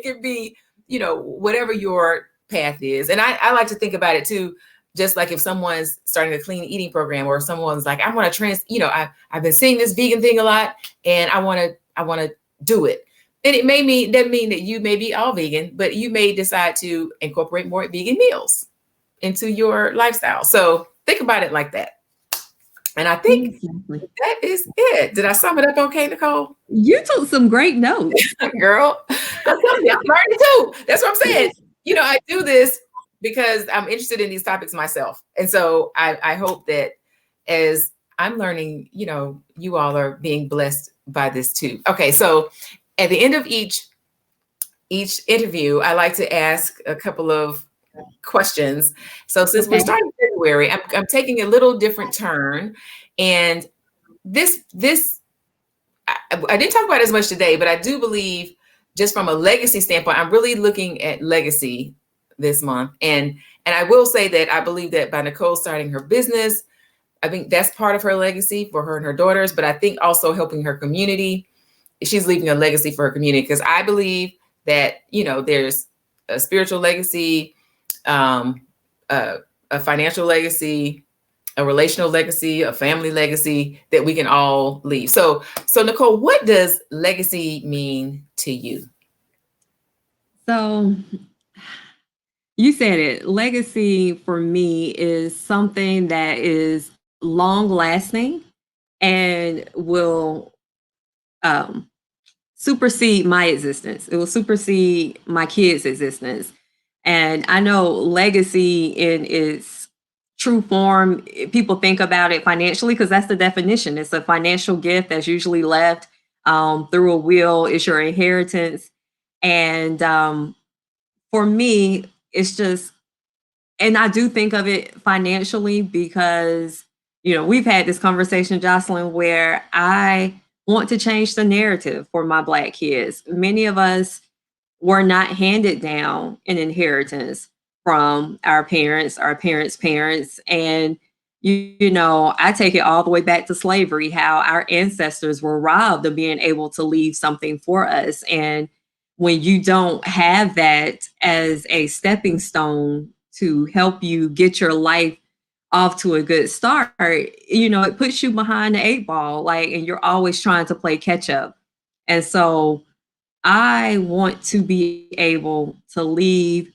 can be, whatever your path is. And I like to think about it too. Just like if someone's starting a clean eating program, or someone's like, I want to I've been seeing this vegan thing a lot, and I want to do it. And it doesn't mean that you may be all vegan, but you may decide to incorporate more vegan meals into your lifestyle. So think about it like that. And I think that is it. Did I sum it up okay, Nicole? You took some great notes. Girl, I'm telling you, I'm learning too. That's what I'm saying. I do this because I'm interested in these topics myself. And so I hope that as I'm learning, you all are being blessed by this too. Okay, so at the end of each interview, I like to ask a couple of questions. So since we're starting February, I'm taking a little different turn. And this I didn't talk about it as much today, but I do believe, just from a legacy standpoint, I'm really looking at legacy this month. And I will say that I believe that by Nicole starting her business, I think that's part of her legacy for her and her daughters, but I think also helping her community she's leaving a legacy for her community, because I believe that, there's a spiritual legacy, um, a financial legacy, a relational legacy, a family legacy that we can all leave. So Nicole, what does legacy mean to you? So you said it. Legacy for me is something that is long lasting and will um, supersede my existence. It will supersede my kids' existence. And I know legacy in its true form, people think about it financially because that's the definition. It's a financial gift that's usually left through a will, it's your inheritance. And for me, it's just, and I do think of it financially because, we've had this conversation, Jocelyn, where I want to change the narrative for my Black kids. Many of us were not handed down an inheritance from our parents' parents. And, I take it all the way back to slavery, how our ancestors were robbed of being able to leave something for us. And when you don't have that as a stepping stone to help you get your life off to a good start, it puts you behind the eight ball, like, and you're always trying to play catch up. And so I want to be able to leave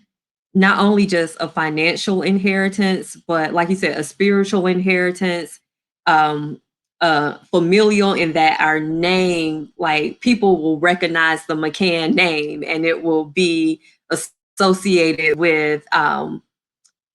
not only just a financial inheritance, but like you said, a spiritual inheritance, familial, in that our name, like people will recognize the McCann name and it will be associated with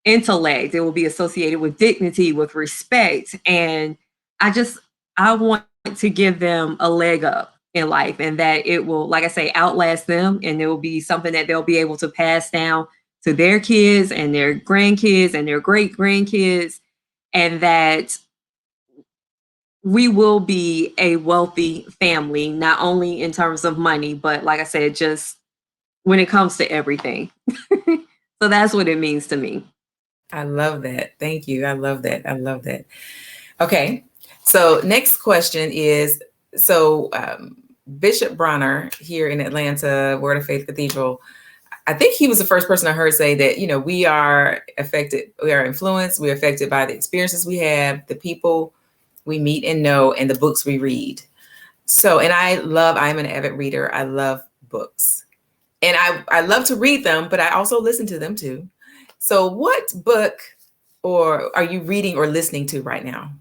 intellect. It will be associated with dignity, with respect. And I just, I want to give them a leg up in life, and that it will, like I say, outlast them, and it will be something that they'll be able to pass down to their kids and their grandkids and their great grandkids, and that we will be a wealthy family, not only in terms of money, but like I said, just when it comes to everything. So that's what it means to me. I love that. Thank you. I love that. I love that. Okay. So next question is, Bishop Bronner here in Atlanta, Word of Faith Cathedral, I think he was the first person I heard say that, we are affected, we are influenced, we're affected by the experiences we have, the people we meet and know, and the books we read. So, and I'm an avid reader. I love books. And I love to read them, but I also listen to them too. So what book or are you reading or listening to right now?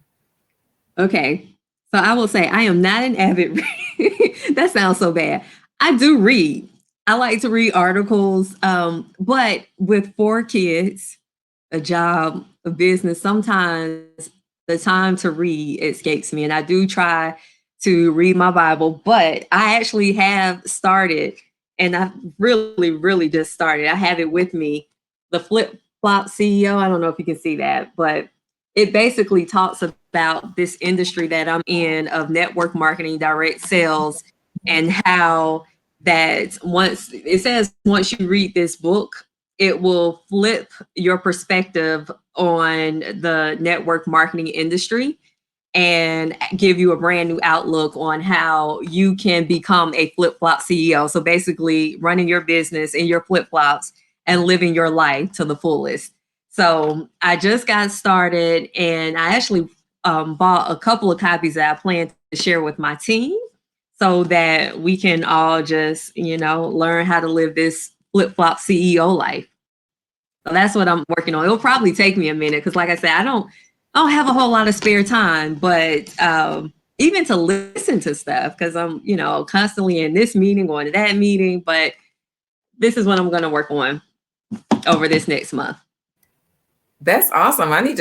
Okay. So I will say I am not an avid reader. That sounds so bad. I do read. I like to read articles, but with 4 kids, a job, a business, sometimes the time to read escapes me. And I do try to read my Bible, but I actually have started, and I really, really just started. I have it with me, the Flip Flop CEO. I don't know if you can see that, but it basically talks about this industry that I'm in of network marketing, direct sales, and how that once you read this book, it will flip your perspective on the network marketing industry and give you a brand new outlook on how you can become a flip-flop CEO. So basically running your business in your flip-flops and living your life to the fullest. So I just got started, and I actually bought a couple of copies that I plan to share with my team so that we can all just, learn how to live this flip-flop CEO life. So that's what I'm working on. It'll probably take me a minute because, like I said, I don't have a whole lot of spare time, but even to listen to stuff, because I'm, constantly in this meeting, going to that meeting. But this is what I'm going to work on over this next month. That's awesome. I'll ask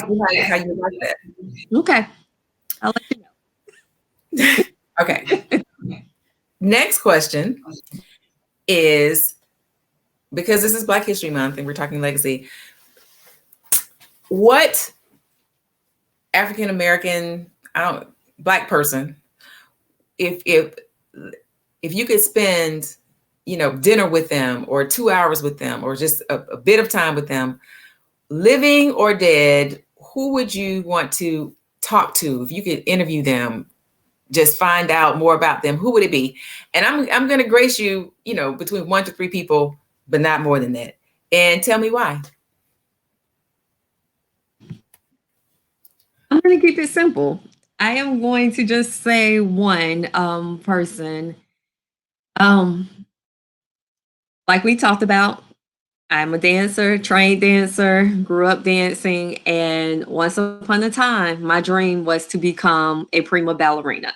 you how you like that. Okay. I'll let you know. Okay. Next question is, because this is Black History Month and we're talking legacy, what African American, Black person, if you could spend, dinner with them or 2 hours with them or just a bit of time with them, living or dead, who would you want to talk to if you could interview them? just find out more about them, who would it be? And I'm going to grace you, between 1 to 3 people, but not more than that. And tell me why. I'm going to keep it simple. I am going to just say one person. Um, like we talked about, I'm a dancer, trained dancer, grew up dancing, and once upon a time, my dream was to become a prima ballerina.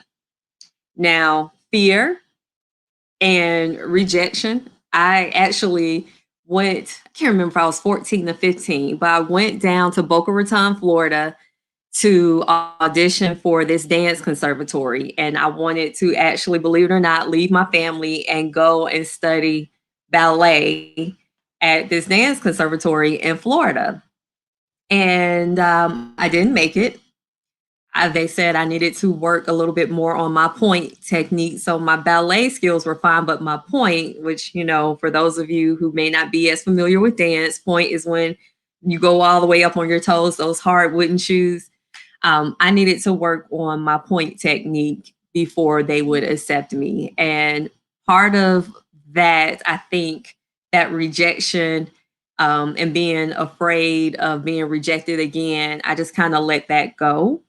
Now, fear and rejection, I actually I can't remember if I was 14 or 15, but I went down to Boca Raton, Florida to audition for this dance conservatory. And I wanted to actually, believe it or not, leave my family and go and study ballet at this dance conservatory in Florida. And I didn't make it. They said I needed to work a little bit more on my point technique. So my ballet skills were fine, but my point, which, for those of you who may not be as familiar with dance, point is when you go all the way up on your toes, those hard wooden shoes. I needed to work on my point technique before they would accept me. And part of that, I think, that rejection and being afraid of being rejected again, I just kind of let that go.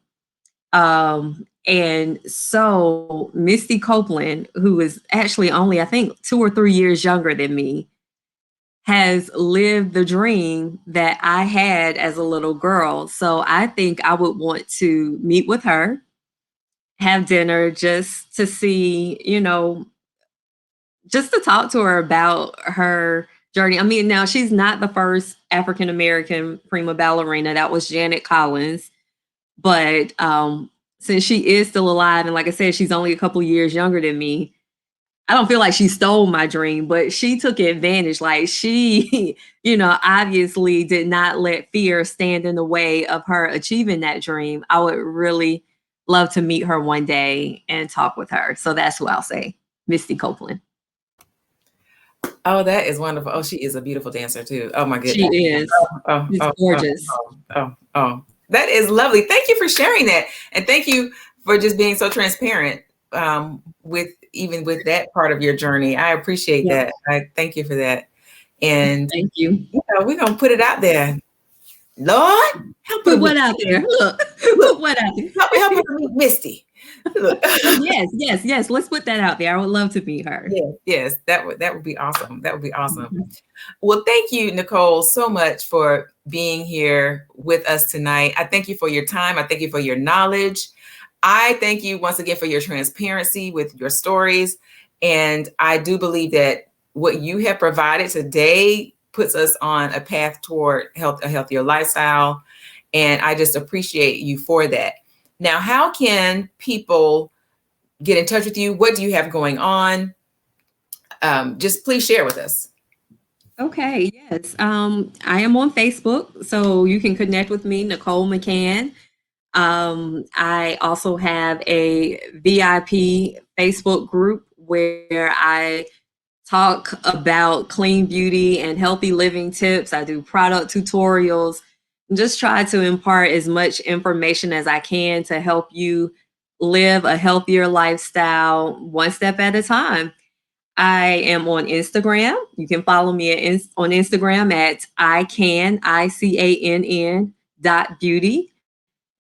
And so Misty Copeland, who is actually only, I think, 2 or 3 years younger than me, has lived the dream that I had as a little girl. So I think I would want to meet with her, have dinner just to see, just to talk to her about her journey. I mean, now she's not the first African American prima ballerina. That was Janet Collins. But since she is still alive, and like I said, she's only a couple years younger than me, I don't feel like she stole my dream, but she took advantage. Like she, obviously did not let fear stand in the way of her achieving that dream. I would really love to meet her one day and talk with her. So that's who I'll say, Misty Copeland. Oh, that is wonderful. Oh, she is a beautiful dancer too. Oh my She goodness. is. She's gorgeous. Oh. That is lovely. Thank you for sharing that. And thank you for just being so transparent with that part of your journey. I appreciate that. I thank you for that. And thank you. We're gonna put it out there. Lord, put what out there. Look, put what out there. Help her meet Misty. Yes. Let's put that out there. I would love to meet her. Yes. That would be awesome. That would be awesome. Mm-hmm. Well, thank you, Nicole, so much for being here with us tonight. I thank you for your time. I thank you for your knowledge. I thank you once again for your transparency with your stories. And I do believe that what you have provided today puts us on a path toward a healthier lifestyle. And I just appreciate you for that. Now, how can people get in touch with you? What do you have going on? Just please share with us. Okay, yes. I am on Facebook, so you can connect with me, Nicole McCann. I also have a VIP Facebook group where I talk about clean beauty and healthy living tips. I do product tutorials and just try to impart as much information as I can to help you live a healthier lifestyle one step at a time. I am on Instagram. You can follow me on Instagram at ICANN.beauty.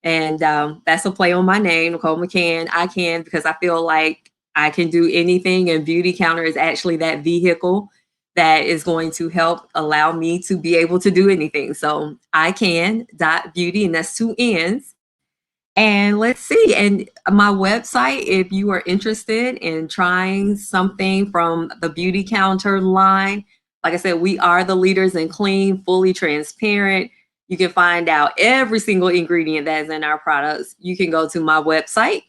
And that's a play on my name, Nicole McCann. I can, because I feel like I can do anything, and Beauty Counter is actually that vehicle that is going to help allow me to be able to do anything. So ICANN.beauty, and that's 2 N's. And let's see, and my website, if you are interested in trying something from the Beauty Counter line, like I said, we are the leaders in clean, fully transparent. You can find out every single ingredient that is in our products. You can go to my website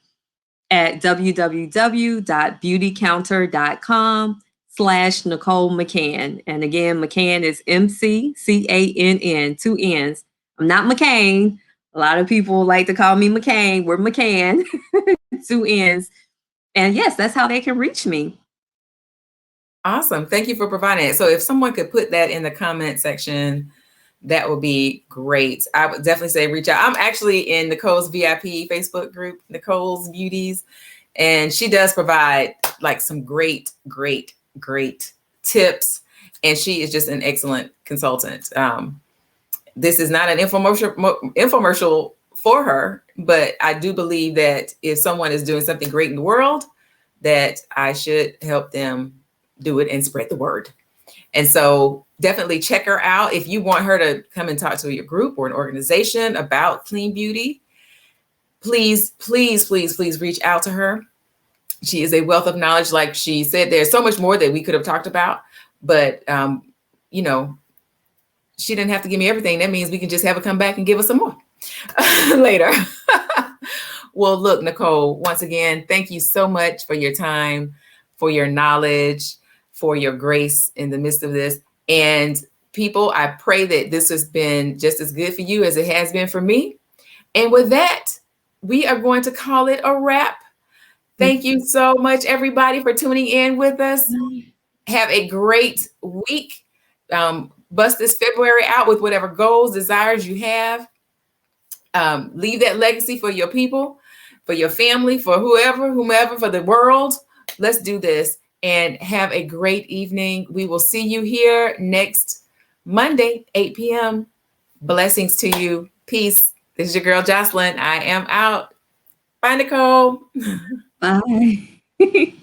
at www.beautycounter.com/Nicole McCann. And again, McCann is McCann, 2 N's. I'm not McCain. A lot of people like to call me McCain. We're McCann, 2 N's. And yes, that's how they can reach me. Awesome. Thank you for providing it. So if someone could put that in the comment section, that would be great. I would definitely say reach out. I'm actually in Nicole's VIP Facebook group, Nicole's Beauties. And she does provide like some great tips. And she is just an excellent consultant. This is not an infomercial for her, but I do believe that if someone is doing something great in the world, that I should help them do it and spread the word. And so definitely check her out. If you want her to come and talk to your group or an organization about clean beauty, please, please, please, please reach out to her. She is a wealth of knowledge. Like she said, there's so much more that we could have talked about, but you know, she didn't have to give me everything. That means we can just have her come back and give us some more later. Well, look, Nicole, once again, thank you so much for your time, for your knowledge, for your grace in the midst of this. And people, I pray that this has been just as good for you as it has been for me. And with that, we are going to call it a wrap. Thank you so much, everybody, for tuning in with us. Have a great week. Bust this February out with whatever goals, desires you have. Leave that legacy for your people, for your family, for whomever, for the world. Let's do this and have a great evening. We will see you here next Monday, 8 p.m. Blessings to you. Peace. This is your girl, Jocelyn. I am out. Bye, Nicole. Bye.